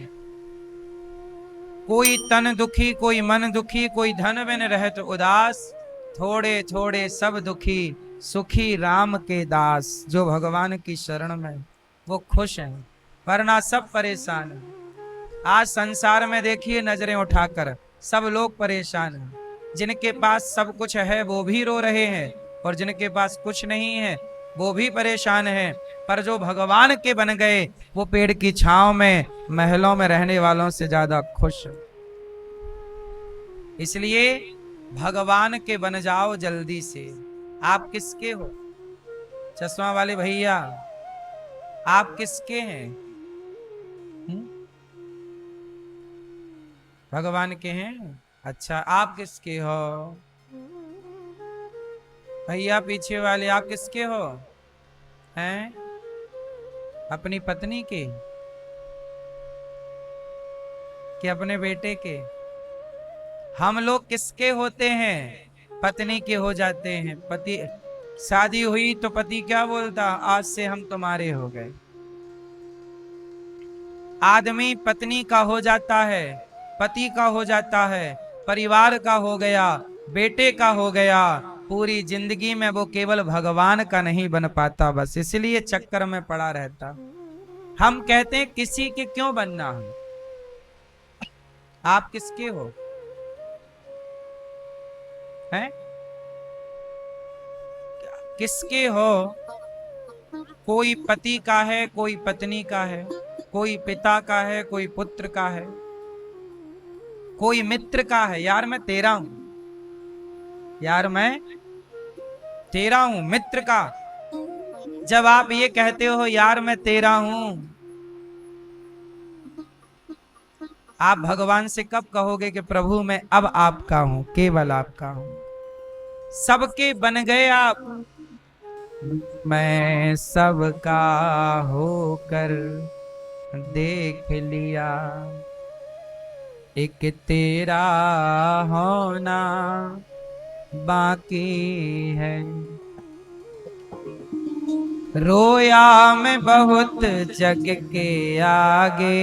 कोई तन दुखी, कोई मन दुखी, कोई धन बिन रहत उदास, थोड़े थोड़े सब दुखी, सुखी राम के दास। जो भगवान की शरण में वो खुश हैं, वरना सब परेशान हैं। आज संसार में देखिए नजरें उठाकर सब लोग परेशान हैं। जिनके पास सब कुछ है वो भी रो रहे हैं, और जिनके पास कुछ नहीं है वो भी परेशान हैं। पर जो भगवान के बन गए वो पेड़ की छांव में, महलों में रहने वालों से ज्यादा खुश। इसलिए भगवान के बन जाओ जल्दी से। आप किसके हो? चश्मा वाले भैया, आप किसके हैं? भगवान के हैं। अच्छा, आप किसके हो? भैया पीछे वाले, आप किसके हो? हैं? अपनी पत्नी के कि अपने बेटे के? हम लोग किसके होते हैं? पत्नी के हो जाते हैं। पति शादी हुई तो पति क्या बोलता, आज से हम तुम्हारे हो गए। आदमी पत्नी का हो जाता है, पति का हो जाता है, परिवार का हो गया, बेटे का हो गया, पूरी जिंदगी में वो केवल भगवान का नहीं बन पाता, बस इसलिए चक्कर में पड़ा रहता। हम कहते हैं किसी के क्यों बनना है? आप किसके हो? हैं? किसके हो? कोई पति का है, कोई पत्नी का है, कोई पिता का है, कोई पुत्र का है, कोई मित्र का है। यार मैं तेरा हूं, यार मैं तेरा हूं, मित्र का। जब आप ये कहते हो यार मैं तेरा हूं, आप भगवान से कब कहोगे कि प्रभु मैं अब आपका हूं, केवल आपका हूं? सबके बन गए आप, मैं सबका होकर देख लिया, एक तेरा होना बाकी है। रोया मैं बहुत जग के आगे,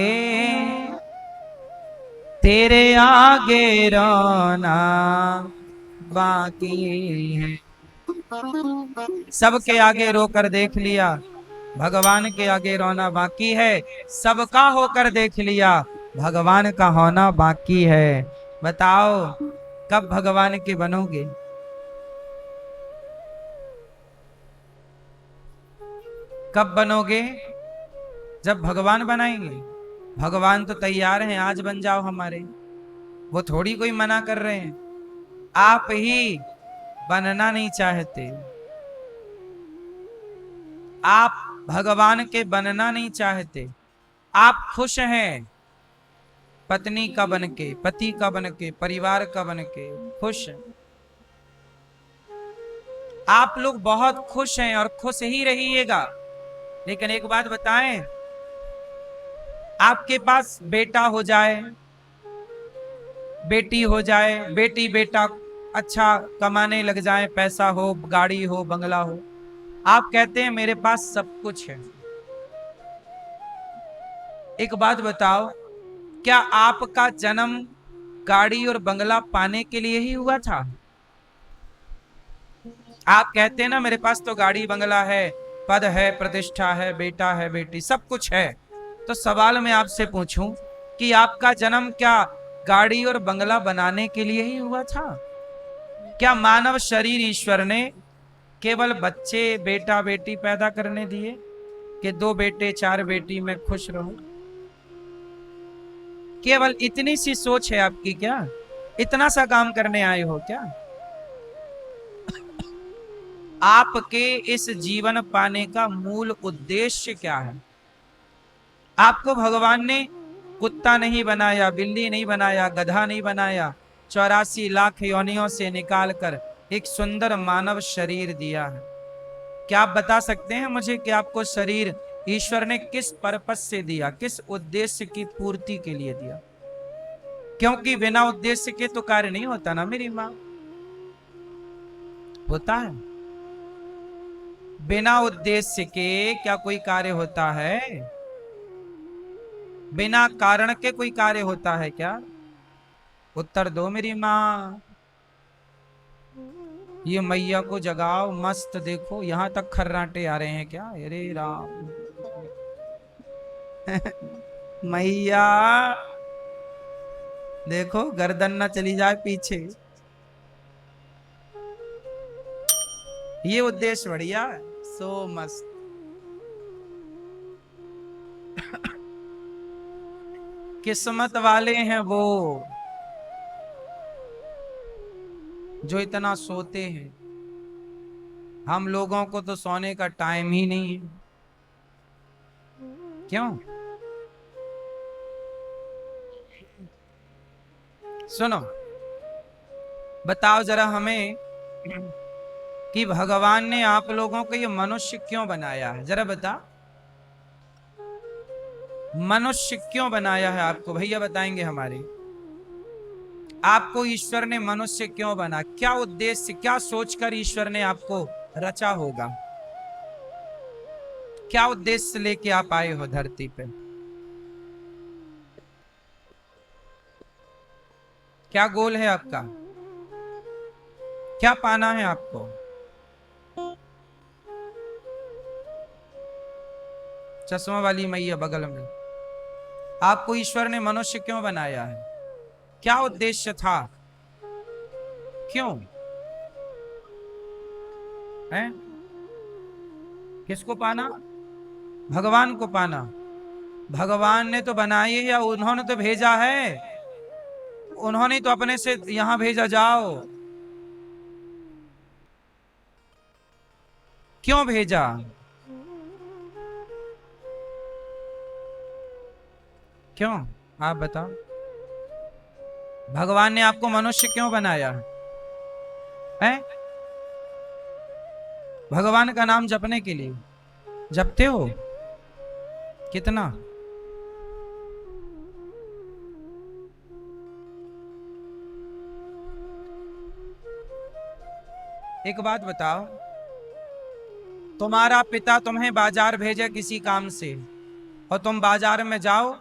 तेरे आगे रोना बाकी है। सबके आगे रोकर देख लिया, भगवान के आगे रोना बाकी है। सबका होकर देख लिया, भगवान का होना बाकी है। बताओ कब भगवान के बनोगे? कब बनोगे? जब भगवान बनाएंगे। भगवान तो तैयार हैं, आज बन जाओ हमारे। वो थोड़ी कोई मना कर रहे हैं, आप ही बनना नहीं चाहते। आप भगवान के बनना नहीं चाहते। आप खुश हैं पत्नी का बन के, पति का बन के, परिवार का बन के खुश हैं। आप लोग बहुत खुश हैं और खुश ही रहिएगा। लेकिन एक बात बताएं, आपके पास बेटा हो जाए, बेटी हो जाए, बेटी बेटा अच्छा कमाने लग जाए, पैसा हो, गाड़ी हो, बंगला हो, आप कहते हैं मेरे पास सब कुछ है। एक बात बताओ, क्या आपका जन्म गाड़ी और बंगला पाने के लिए ही हुआ था? आप कहते हैं ना मेरे पास तो गाड़ी बंगला है, पद है, प्रतिष्ठा है, बेटा है, बेटी, सब कुछ है। तो सवाल मैं आपसे पूछूं कि आपका जन्म क्या गाड़ी और बंगला बनाने के लिए ही हुआ था? क्या मानव शरीर ईश्वर ने केवल बच्चे, बेटा बेटी पैदा करने दिए कि 2 बेटे 4 बेटी में खुश रहूं? केवल इतनी सी सोच है आपकी क्या? इतना सा काम करने आए हो क्या? आपके इस जीवन पाने का मूल उद्देश्य क्या है? आपको भगवान ने कुत्ता नहीं बनाया, बिल्ली नहीं बनाया, गधा नहीं बनाया, 84 लाख योनियों से निकालकर एक सुंदर मानव शरीर दिया है। क्या आप बता सकते हैं मुझे कि आपको शरीर ईश्वर ने किस पर्पस से दिया, किस उद्देश्य की पूर्ति के लिए दिया? क्योंकि बिना उद्देश्य के तो कार्य नहीं होता ना मेरी मां। होता है? बिना उद्देश्य के क्या कोई कार्य होता है? बिना कारण के कोई कार्य होता है क्या? उत्तर दो मेरी मां। ये मैया को जगाओ, मस्त देखो, यहां तक खर्राटे आ रहे हैं क्या? अरे राम मैया देखो, गर्दन ना चली जाए पीछे। ये उद्देश्य बढ़िया है, सो मस्त। किस्मत वाले हैं वो जो इतना सोते हैं। हम लोगों को तो सोने का टाइम ही नहीं है। क्यों? सुनो, बताओ जरा हमें कि भगवान ने आप लोगों को ये मनुष्य क्यों बनाया है? जरा बता, मनुष्य क्यों बनाया है आपको? भैया बताएंगे हमारे। आपको ईश्वर ने मनुष्य क्यों बना, क्या उद्देश्य, क्या सोचकर ईश्वर ने आपको रचा होगा, क्या उद्देश्य लेके आप आए हो धरती पे, क्या गोल है आपका, क्या पाना है आपको। चश्मा वाली मैया बगल में, आपको ईश्वर ने मनुष्य क्यों बनाया है, क्या उद्देश्य था, क्यों है, किसको पाना, भगवान को पाना। भगवान ने तो बनाई है या उन्होंने तो भेजा है, उन्होंने तो अपने से यहां भेजा, जाओ। क्यों भेजा, क्यों, आप बताओ। भगवान ने आपको मनुष्य क्यों बनाया है, भगवान का नाम जपने के लिए। जपते हो कितना, एक बात बताओ, तुम्हारा पिता तुम्हें बाजार भेजे किसी काम से और तुम बाजार में जाओ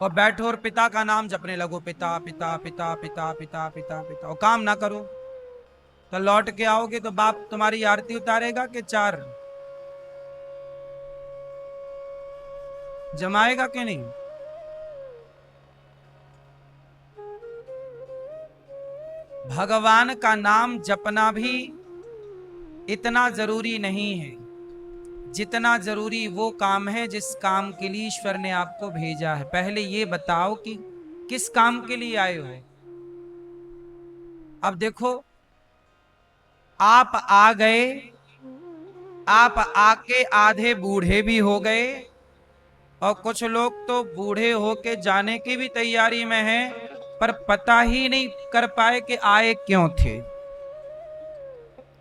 और बैठो और पिता का नाम जपने लगो, पिता पिता पिता पिता पिता पिता पिता, और काम ना करो तो लौट के आओगे तो बाप तुम्हारी आरती उतारेगा कि चार जमाएगा कि नहीं। भगवान का नाम जपना भी इतना जरूरी नहीं है जितना जरूरी वो काम है जिस काम के लिए ईश्वर ने आपको भेजा है। पहले ये बताओ कि किस काम के लिए आए हो। अब देखो, आप आ गए, आप आके आधे बूढ़े भी हो गए और कुछ लोग तो बूढ़े होके जाने की भी तैयारी में हैं, पर पता ही नहीं कर पाए कि आए क्यों थे,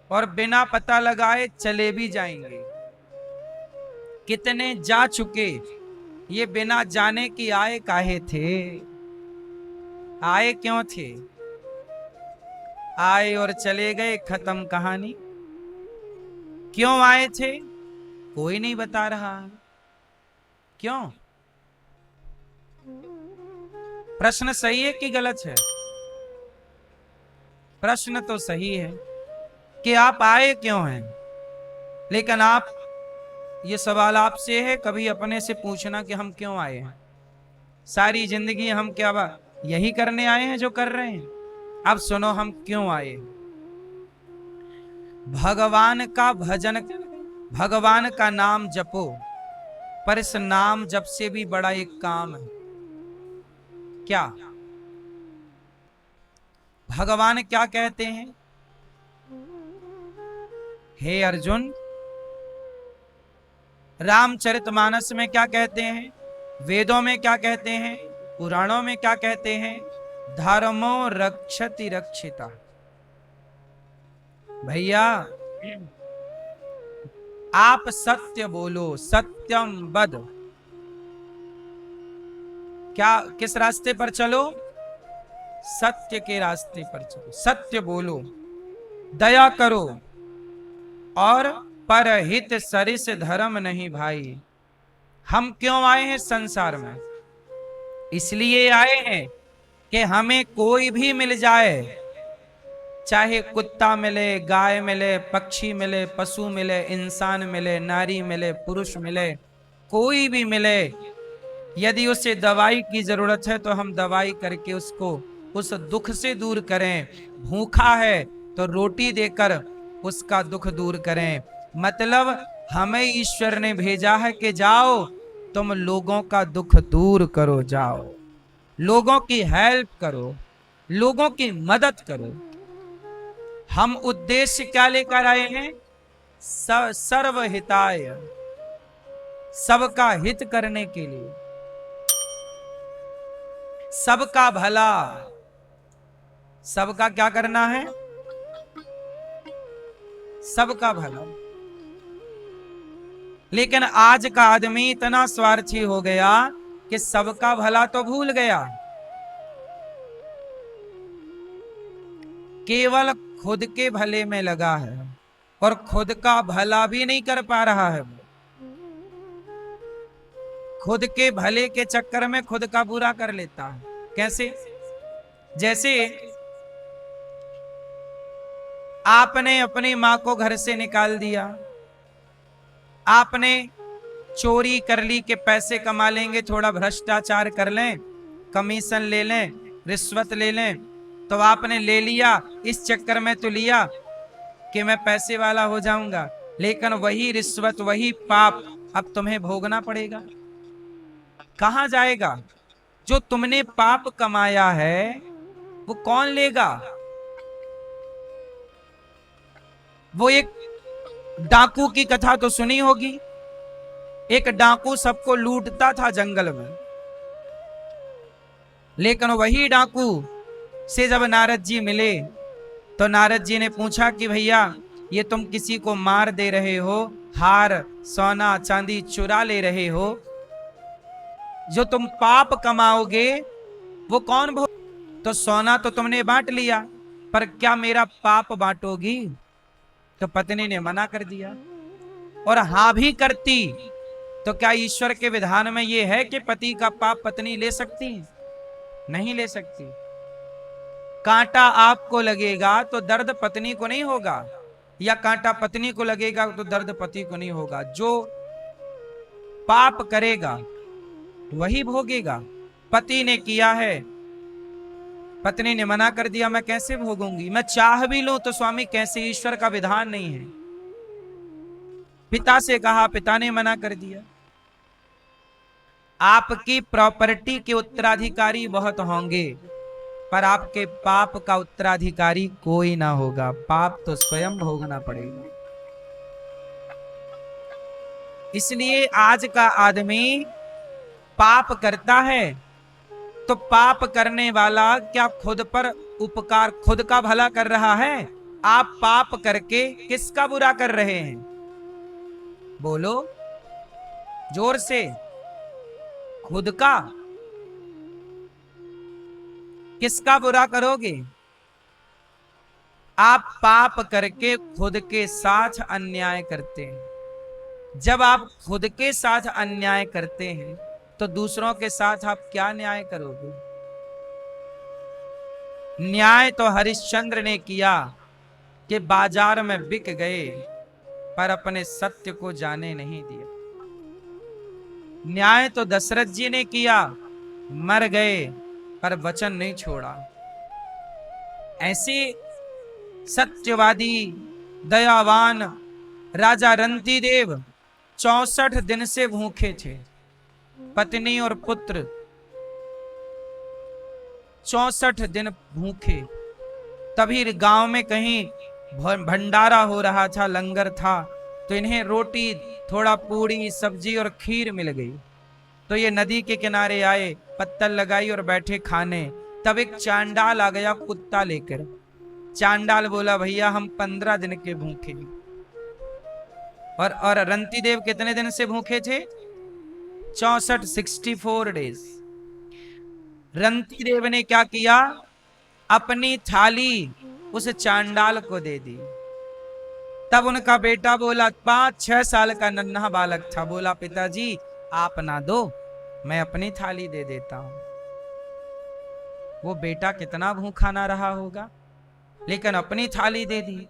और बिना पता लगाए चले भी जाएंगे। कितने जा चुके ये बिना जाने कि आए काहे थे, आए क्यों थे, आए और चले गए, खत्म कहानी। क्यों आए थे कोई नहीं बता रहा, क्यों। प्रश्न सही है कि गलत है, प्रश्न तो सही है कि आप आए क्यों हैं, लेकिन आप, ये सवाल आपसे है, कभी अपने से पूछना कि हम क्यों आए हैं। सारी जिंदगी हम क्या यही करने आए हैं जो कर रहे हैं। अब सुनो हम क्यों आए। भगवान का भजन, भगवान का नाम जपो, पर इस नाम जप से भी बड़ा एक काम है। क्या भगवान क्या कहते हैं, हे अर्जुन, रामचरितमानस में क्या कहते हैं, वेदों में क्या कहते हैं, पुराणों में क्या कहते हैं, धर्मो रक्षति रक्षिता। भैया आप सत्य बोलो, सत्यम वद। क्या, किस रास्ते पर चलो, सत्य के रास्ते पर चलो, सत्य बोलो, दया करो, और परहित सरिस धर्म नहीं भाई। हम क्यों आए हैं संसार में, इसलिए आए हैं कि हमें कोई भी मिल जाए, चाहे कुत्ता मिले, गाय मिले, पक्षी मिले, पशु मिले, इंसान मिले, नारी मिले, पुरुष मिले, कोई भी मिले, यदि उसे दवाई की जरूरत है तो हम दवाई करके उसको उस दुख से दूर करें। भूखा है तो रोटी देकर उसका दुख दूर करें। मतलब हमें ईश्वर ने भेजा है कि जाओ तुम लोगों का दुख दूर करो, जाओ लोगों की हेल्प करो, लोगों की मदद करो। हम उद्देश्य क्या लेकर आए हैं, सर्वहिताय, सबका हित करने के लिए, सबका भला। सबका क्या करना है, सबका भला। लेकिन आज का आदमी इतना स्वार्थी हो गया कि सबका भला तो भूल गया, केवल खुद के भले में लगा है और खुद का भला भी नहीं कर पा रहा है। खुद के भले के चक्कर में खुद का बुरा कर लेता है। कैसे? जैसे आपने अपनी मां को घर से निकाल दिया, आपने चोरी कर ली कि पैसे कमा लेंगे, थोड़ा भ्रष्टाचार कर लें, कमीशन ले लें, रिश्वत ले लें, तो आपने ले लिया। इस चक्कर में तो लिया कि मैं पैसे वाला हो जाऊंगा, लेकिन वही रिश्वत, वही पाप अब तुम्हें भोगना पड़ेगा। कहां जाएगा? जो तुमने पाप कमाया है वो कौन लेगा? वो एक डाकू की कथा तो सुनी होगी। एक डाकू सबको लूटता था जंगल में, लेकिन वही डाकू से जब नारद जी मिले तो नारद जी ने पूछा कि भैया ये तुम किसी को मार दे रहे हो, हार सोना चांदी चुरा ले रहे हो, जो तुम पाप कमाओगे वो कौन भोग? तो सोना तो तुमने बांट लिया, पर क्या मेरा पाप बांटोगी? तो पत्नी ने मना कर दिया। और हां भी करती तो क्या ईश्वर के विधान में यह है कि पति का पाप पत्नी ले सकती? नहीं ले सकती। कांटा आपको लगेगा तो दर्द पत्नी को नहीं होगा, या कांटा पत्नी को लगेगा तो दर्द पति को नहीं होगा। जो पाप करेगा वही भोगेगा। पति ने किया है, पत्नी ने मना कर दिया, मैं कैसे भोगूंगी? मैं चाह भी लूं तो स्वामी कैसे? ईश्वर का विधान नहीं है। पिता से कहा, पिता ने मना कर दिया। आपकी प्रॉपर्टी के उत्तराधिकारी बहुत होंगे, पर आपके पाप का उत्तराधिकारी कोई ना होगा। पाप तो स्वयं भोगना पड़ेगा। इसलिए आज का आदमी पाप करता है तो पाप करने वाला क्या खुद पर उपकार, खुद का भला कर रहा है? आप पाप करके किसका बुरा कर रहे हैं? बोलो जोर से। खुद का। किसका बुरा करोगे? आप पाप करके खुद के साथ अन्याय करते हैं। जब आप खुद के साथ अन्याय करते हैं तो दूसरों के साथ आप क्या न्याय करोगे? न्याय तो हरिश्चंद्र ने किया कि बाजार में बिक गए, पर अपने सत्य को जाने नहीं दिया। न्याय तो दशरथ जी ने किया, मर गए पर वचन नहीं छोड़ा। ऐसे सत्यवादी दयावान राजा रंतिदेव 64 दिन से भूखे थे। पत्नी और पुत्र 64 दिन भूखे। तभी गांव में कहीं भंडारा हो रहा था, लंगर था, तो इन्हें रोटी, थोड़ा पूड़ी, सब्जी और खीर मिल गई। तो ये नदी के किनारे आए, पत्तल लगाई और बैठे खाने। तब एक चांडाल आ गया कुत्ता लेकर। चांडाल बोला, भैया हम 15 दिन के भूखे। और रंतिदेव कितने दिन से भूखे थे? 64 डेज। रंतिदेव ने क्या किया? अपनी थाली उस चांडाल को दे दी। तब उनका बेटा बोला, 5-6 साल का नन्हा बालक था, बोला, पिताजी आप ना दो, मैं अपनी थाली दे देता हूं। वो बेटा कितना भूखा ना रहा होगा, लेकिन अपनी थाली दे दी।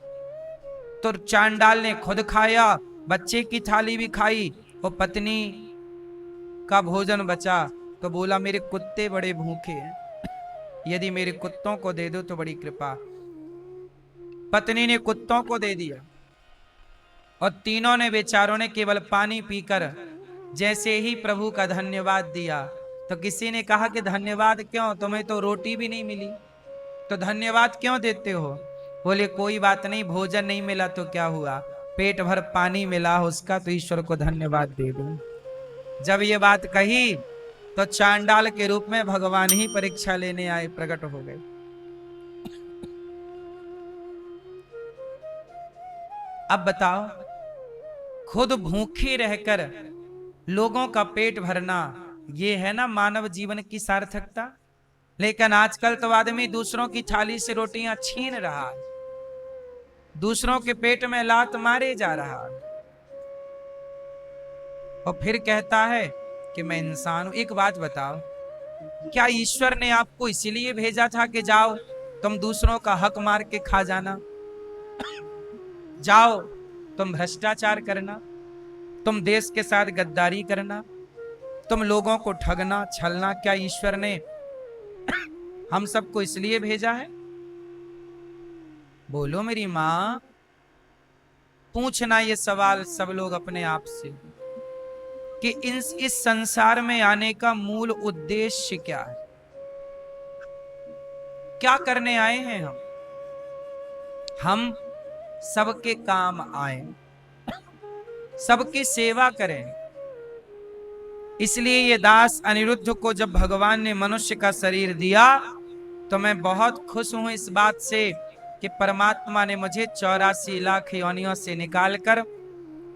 तो चांडाल ने खुद खाया, बच्चे की थाली भी खाई, वो पत्नी का भोजन बचा तो बोला, मेरे कुत्ते बड़े भूखे हैं, यदि मेरे कुत्तों को दे दो तो बड़ी कृपा। पत्नी ने कुत्तों को दे दिया और तीनों ने, बेचारों ने केवल पानी पीकर जैसे ही प्रभु का धन्यवाद दिया तो किसी ने कहा कि धन्यवाद क्यों, तुम्हें तो रोटी भी नहीं मिली, तो धन्यवाद क्यों देते हो? बोले, कोई बात नहीं, भोजन नहीं मिला तो क्या हुआ, पेट भर पानी मिला उसका तो ईश्वर को धन्यवाद दे दो। जब ये बात कही तो चांडाल के रूप में भगवान ही परीक्षा लेने आए, प्रकट हो गए। अब बताओ, खुद भूखे रहकर लोगों का पेट भरना, ये है ना मानव जीवन की सार्थकता? लेकिन आजकल तो आदमी दूसरों की थाली से रोटियां छीन रहा है, दूसरों के पेट में लात मारे जा रहा है, और फिर कहता है कि मैं इंसान हूं। एक बात बताओ, क्या ईश्वर ने आपको इसीलिए भेजा था कि जाओ तुम दूसरों का हक मार के खा जाना, जाओ तुम भ्रष्टाचार करना, तुम देश के साथ गद्दारी करना, तुम लोगों को ठगना छलना? क्या ईश्वर ने हम सबको इसलिए भेजा है? बोलो मेरी मां, पूछना ये सवाल सब लोग अपने आप से कि इस संसार में आने का मूल उद्देश्य क्या है, क्या करने आए हैं हम सबके काम आए, सबकी सेवा करें। इसलिए ये दास अनिरुद्ध को जब भगवान ने मनुष्य का शरीर दिया तो मैं बहुत खुश हूं इस बात से कि परमात्मा ने मुझे 84 लाख योनियों से निकालकर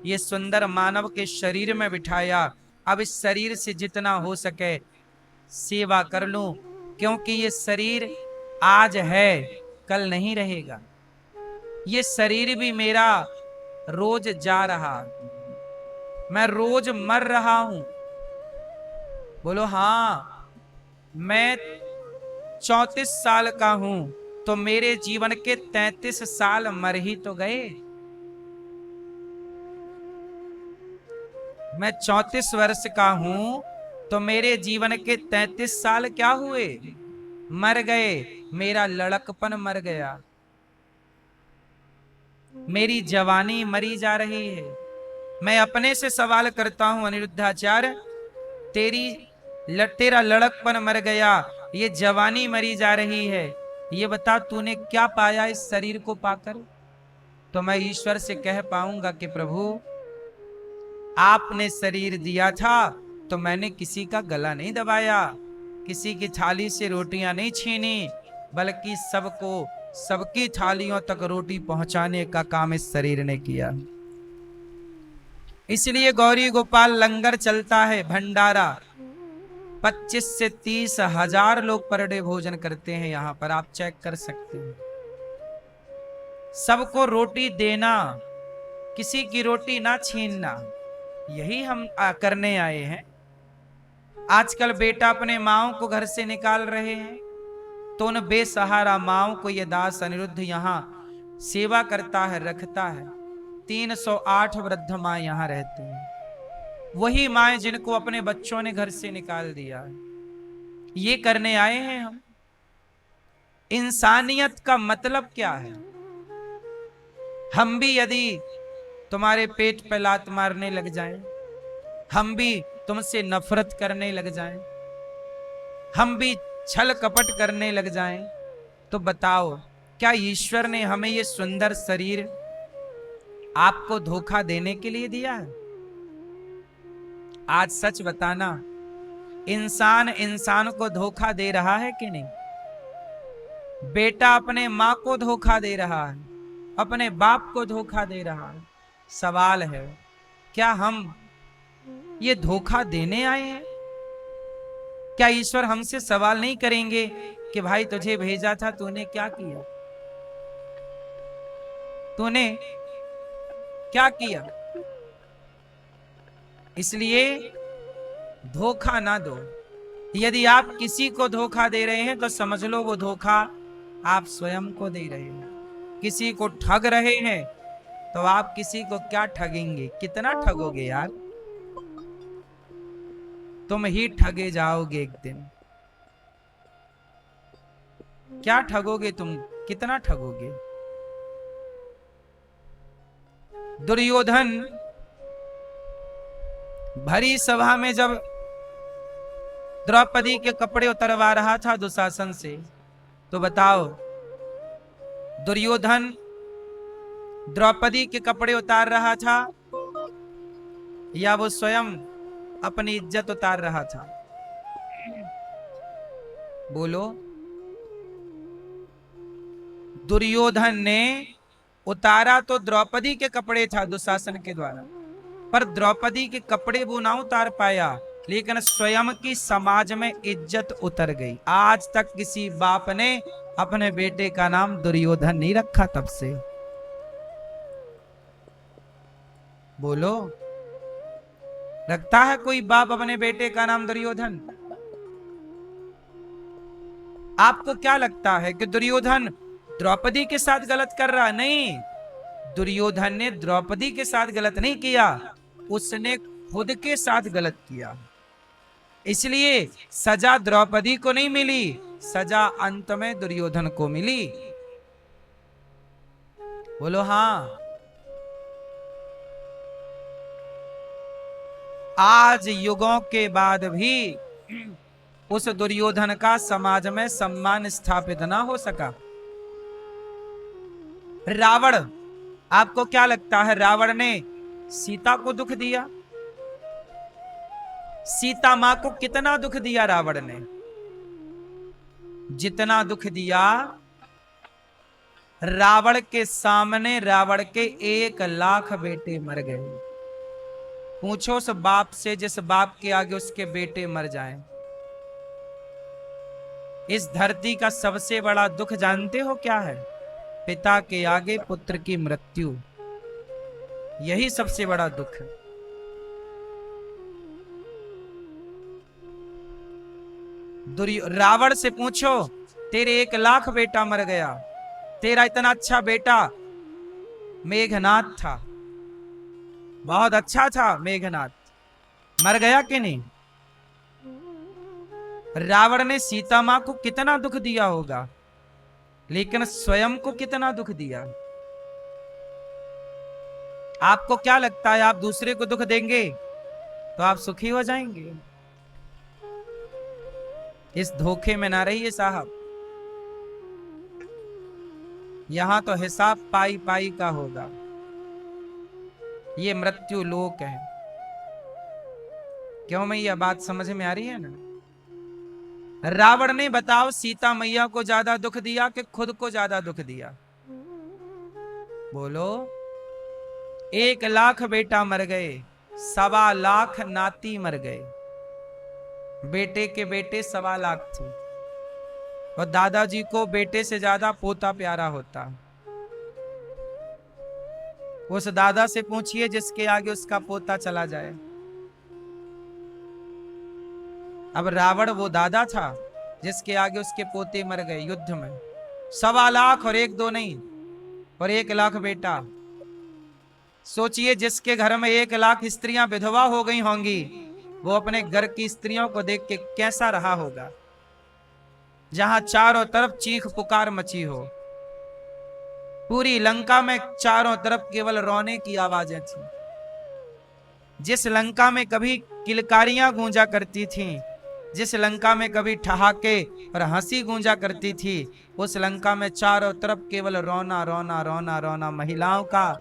ये सुंदर मानव के शरीर में बिठाया। अब इस शरीर से जितना हो सके सेवा कर लूं, क्योंकि ये शरीर आज है कल नहीं रहेगा। ये शरीर भी मेरा रोज जा रहा, मैं रोज मर रहा हूं। बोलो हाँ, मैं 34 साल का हूं तो मेरे जीवन के 33 साल मर ही तो गए। मैं 34 वर्ष का हूं तो मेरे जीवन के 33 साल क्या हुए? मर गए। मेरा लड़कपन मर गया, मेरी जवानी मरी जा रही है। मैं अपने से सवाल करता हूं अनिरुद्धाचार्य, तेरा लड़कपन मर गया, ये जवानी मरी जा रही है, ये बता तूने क्या पाया इस शरीर को पाकर? तो मैं ईश्वर से कह पाऊंगा कि प्रभु आपने शरीर दिया था तो मैंने किसी का गला नहीं दबाया, किसी की थाली से रोटियां नहीं छीनी, बल्कि सबको सबकी थालियों तक रोटी पहुंचाने का काम इस शरीर ने किया। इसलिए गौरी गोपाल लंगर चलता है, भंडारा। 25 से 30 हजार लोग पर डे भोजन करते हैं यहां पर, आप चेक कर सकते हैं। सबको रोटी देना, किसी की रोटी ना छीनना, यही हम करने आए हैं। आजकल बेटा अपने माओ को घर से निकाल रहे हैं तो उन बेसहारा माओ को ये दास अनिरुद्ध यहां सेवा करता है, रखता है। 308 वृद्ध माँ यहां रहते हैं, वही माए जिनको अपने बच्चों ने घर से निकाल दिया है। ये करने आए हैं हम। इंसानियत का मतलब क्या है? हम भी यदि तुम्हारे पेट पे लात मारने लग जाएं, हम भी तुमसे नफरत करने लग जाएं, हम भी छल कपट करने लग जाएं, तो बताओ क्या ईश्वर ने हमें ये सुंदर शरीर आपको धोखा देने के लिए दिया है? आज सच बताना, इंसान इंसान को धोखा दे रहा है कि नहीं? बेटा अपने मां को धोखा दे रहा है, अपने बाप को धोखा दे रहा है। सवाल है, क्या हम ये धोखा देने आए हैं? क्या ईश्वर हमसे सवाल नहीं करेंगे कि भाई तुझे भेजा था, तूने क्या किया? तूने क्या किया? इसलिए धोखा ना दो। यदि आप किसी को धोखा दे रहे हैं तो समझ लो वो धोखा आप स्वयं को दे रहे हैं। किसी को ठग रहे हैं तो आप किसी को क्या ठगेंगे? कितना ठगोगे यार? तुम ही ठगे जाओगे एक दिन। क्या ठगोगे तुम? कितना ठगोगे? दुर्योधन भरी सभा में जब द्रौपदी के कपड़े उतरवा रहा था दुशासन से, तो बताओ दुर्योधन द्रौपदी के कपड़े उतार रहा था या वो स्वयं अपनी इज्जत उतार रहा था? बोलो। दुर्योधन ने उतारा तो द्रौपदी के कपड़े था दुशासन के द्वारा, पर द्रौपदी के कपड़े वो ना उतार पाया, लेकिन स्वयं की समाज में इज्जत उतर गई। आज तक किसी बाप ने अपने बेटे का नाम दुर्योधन नहीं रखा तब से। बोलो, रखता है कोई बाप अपने बेटे का नाम दुर्योधन? आपको क्या लगता है कि दुर्योधन द्रौपदी के साथ गलत कर रहा? नहीं, दुर्योधन ने द्रौपदी के साथ गलत नहीं किया, उसने खुद के साथ गलत किया। इसलिए सजा द्रौपदी को नहीं मिली, सजा अंत में दुर्योधन को मिली। बोलो हाँ। आज युगों के बाद भी उस दुर्योधन का समाज में सम्मान स्थापित ना हो सका। रावण, आपको क्या लगता है रावण ने सीता को दुख दिया? सीता मां को कितना दुख दिया रावण ने? जितना दुख दिया, रावण के सामने रावण के 1,00,000 बेटे मर गए। पूछो उस बाप से जिस बाप के आगे उसके बेटे मर जाएं। इस धरती का सबसे बड़ा दुख जानते हो क्या है? पिता के आगे पुत्र की मृत्यु, यही सबसे बड़ा दुख है। रावण से पूछो, तेरे 1,00,000 बेटा मर गया, तेरा इतना अच्छा बेटा मेघनाथ था, बहुत अच्छा था मेघनाथ, मर गया कि नहीं? रावण ने सीता मां को कितना दुख दिया होगा, लेकिन स्वयं को कितना दुख दिया। आपको क्या लगता है आप दूसरे को दुख देंगे तो आप सुखी हो जाएंगे? इस धोखे में ना रहिए साहब। यहां तो हिसाब पाई पाई का होगा। ये मृत्यु लोक है। क्यों मैया, बात समझ में आ रही है ना? रावण ने बताओ सीता मैया को ज्यादा दुख दिया कि खुद को ज्यादा दुख दिया? बोलो। 1,00,000 बेटा मर गए, 1,25,00,000 नाती मर गए। बेटे के बेटे 1,25,00,000 थे, और दादाजी को बेटे से ज्यादा पोता प्यारा होता। उस दादा से पूछिए जिसके आगे उसका पोता चला जाए। अब रावण वो दादा था जिसके आगे उसके पोते मर गए युद्ध में। 1,25,00,000, और 1-2 नहीं, और 1,00,000 बेटा। सोचिए जिसके घर में 1,00,000 स्त्रियां विधवा हो गई होंगी, वो अपने घर की स्त्रियों को देख के कैसा रहा होगा? जहां चारों तरफ चीख पुकार मची हो। पूरी लंका में चारों तरफ केवल रोने की आवाजें थी। जिस लंका में कभी किलकारियां गूंजा करती थीं, जिस लंका में कभी ठहाके और हंसी गूंजा करती थी, उस लंका में चारों तरफ केवल रोना रोना रोना रोना, महिलाओं का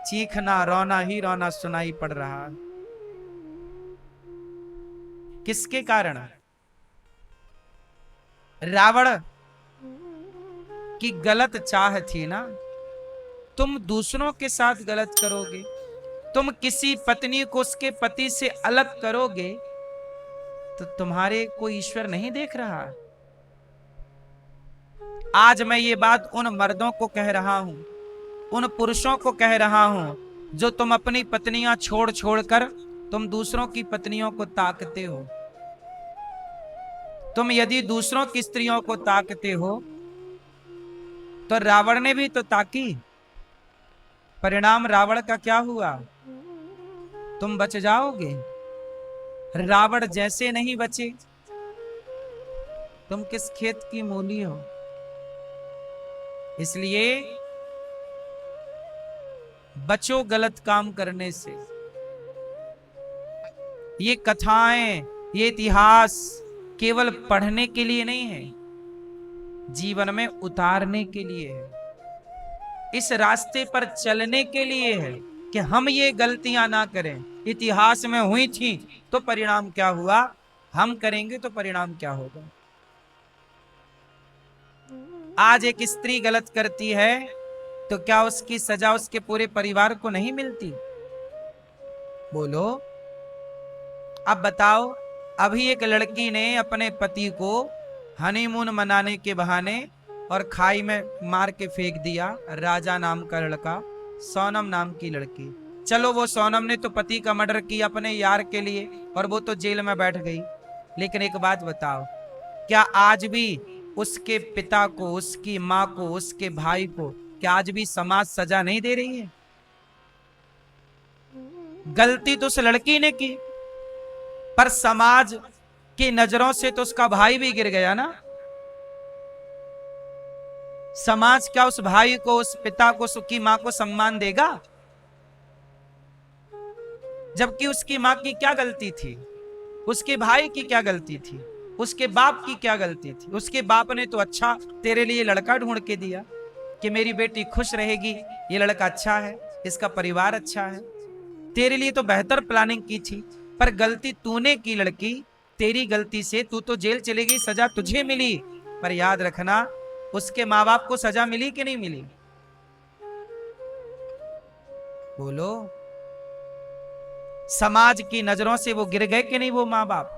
चीखना, रोना ही रोना सुनाई पड़ रहा। किसके कारण? रावण की गलत चाह थी ना। तुम दूसरों के साथ गलत करोगे, तुम किसी पत्नी को उसके पति से अलग करोगे, तो तुम्हारे को ईश्वर नहीं देख रहा? आज मैं ये बात उन मर्दों को कह रहा हूं, उन पुरुषों को कह रहा हूं, जो तुम अपनी पत्नियां छोड़ छोड़ कर तुम दूसरों की पत्नियों को ताकते हो। तुम यदि दूसरों की स्त्रियों को ताकते हो तो रावण ने भी तो ताकी। परिणाम रावण का क्या हुआ? तुम बच जाओगे। रावण जैसे नहीं बचे, तुम किस खेत की मूली हो? इसलिए बचो गलत काम करने से। ये कथाएं, ये इतिहास केवल पढ़ने के लिए नहीं है, जीवन में उतारने के लिए है। इस रास्ते पर चलने के लिए है कि हम ये गलतियां ना करें। इतिहास में हुई थी तो परिणाम क्या हुआ, हम करेंगे तो परिणाम क्या होगा। आज एक स्त्री गलत करती है तो क्या उसकी सजा उसके पूरे परिवार को नहीं मिलती? बोलो। अब बताओ, अभी एक लड़की ने अपने पति को हनीमून मनाने के बहाने और खाई में मार के फेंक दिया। राजा नाम का लड़का, सोनम नाम की लड़की। चलो, वो सोनम ने तो पति का मर्डर किया अपने यार के लिए और वो तो जेल में बैठ गई। लेकिन एक बात बताओ, क्या आज भी उसके पिता को, उसकी माँ को, उसके भाई को, क्या आज भी समाज सजा नहीं दे रही है? गलती तो उस लड़की ने की, पर समाज की नजरों से तो उसका भाई भी गिर गया ना। समाज क्या उस भाई को, उस पिता को, उसकी मां को सम्मान देगा? जबकि उसकी मां की क्या गलती थी, उसके भाई की क्या गलती थी, उसके बाप की क्या गलती थी? उसके बाप ने तो अच्छा तेरे लिए लड़का ढूंढ के दिया कि मेरी बेटी खुश रहेगी, ये लड़का अच्छा है, इसका परिवार अच्छा है। तेरे लिए तो बेहतर प्लानिंग की थी, पर गलती तूने की लड़की, तेरी गलती से तू तो जेल चली गई, सजा तुझे मिली। पर याद रखना, उसके माँ बाप को सजा मिली कि नहीं मिली? बोलो, समाज की नजरों से वो गिर गए कि नहीं वो माँ बाप?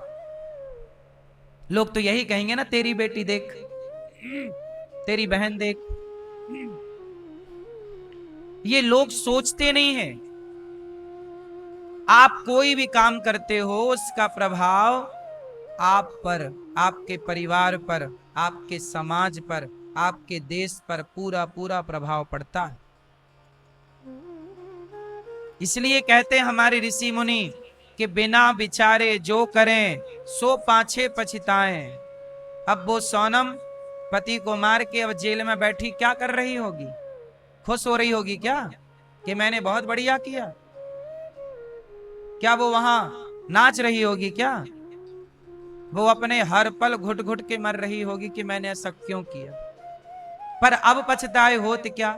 लोग तो यही कहेंगे ना, तेरी बेटी देख, तेरी बहन देख। ये लोग सोचते नहीं हैं। आप कोई भी काम करते हो, उसका प्रभाव आप पर, आपके परिवार पर, आपके समाज पर, आपके देश पर पूरा पूरा प्रभाव पड़ता है। इसलिए कहते हैं हमारे ऋषि मुनि कि बिना विचारे जो करें सो पाछे पछताएं। अब वो सोनम पति को मार के अब जेल में बैठी क्या कर रही होगी? खुश हो रही होगी क्या कि मैंने बहुत बढ़िया किया? क्या वो वहां नाच रही होगी क्या? वो अपने हर पल घुट घुट के मर रही होगी कि मैंने ऐसा क्यों किया? पर अब पछताए होत क्या,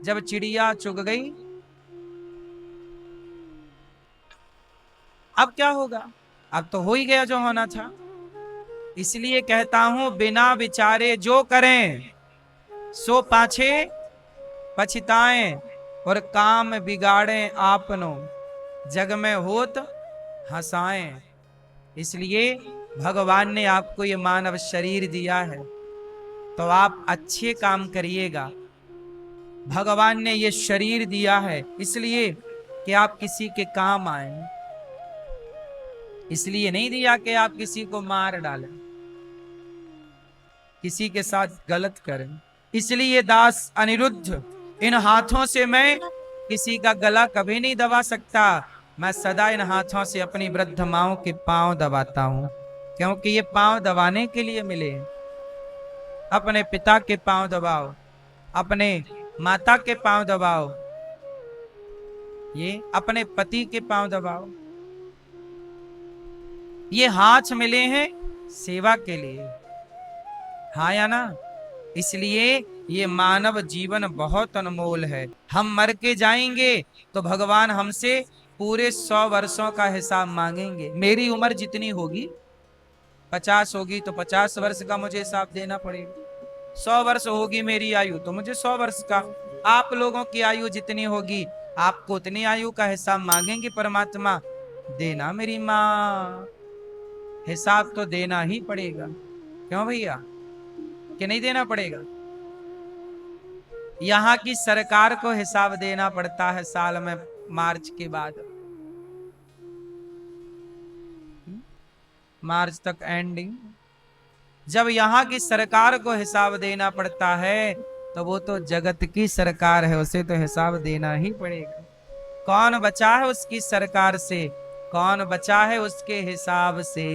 जब चिड़िया चुग गई अब क्या होगा? अब तो हो ही गया जो होना था। इसलिए कहता हूं, बिना विचारे जो करें सो पाछे पछताएं, और काम बिगाड़े आपनो, जग में होत हंसाएं। इसलिए भगवान ने आपको ये मानव शरीर दिया है तो आप अच्छे काम करिएगा। भगवान ने ये शरीर दिया है इसलिए कि आप किसी के काम आए, इसलिए नहीं दिया कि आप किसी को मार डालें, किसी के साथ गलत करें। इसलिए दास अनिरुद्ध, इन हाथों से मैं किसी का गला कभी नहीं दबा सकता। मैं सदा इन हाथों से अपनी वृद्ध माओं के पांव दबाता हूं, क्योंकि ये पांव दबाने के लिए मिले। अपने पिता के पांव दबाओ, अपने माता के पांव दबाओ, ये अपने पति के पांव दबाओ। ये हाथ मिले हैं सेवा के लिए, हाँ या ना? इसलिए ये मानव जीवन बहुत अनमोल है। हम मर के जाएंगे तो भगवान हमसे पूरे 100 वर्षों का हिसाब मांगेंगे। मेरी उम्र जितनी होगी, 50 होगी तो 50 वर्ष का मुझे हिसाब देना पड़ेगा। 100 वर्ष होगी मेरी आयु तो मुझे 100 वर्ष का। आप लोगों की आयु जितनी होगी, आपको उतनी आयु का हिसाब मांगेंगे परमात्मा। देना मेरी माँ, हिसाब तो देना ही पड़ेगा। क्यों भैया, कि नहीं देना पड़ेगा? यहाँ की सरकार को हिसाब देना पड़ता है साल में, मार्च के बाद, मार्च तक एंडिंग। जब यहाँ की सरकार को हिसाब देना पड़ता है तो वो तो जगत की सरकार है, उसे तो हिसाब देना ही पड़ेगा। कौन बचा है उसकी सरकार से? कौन बचा है उसके हिसाब से?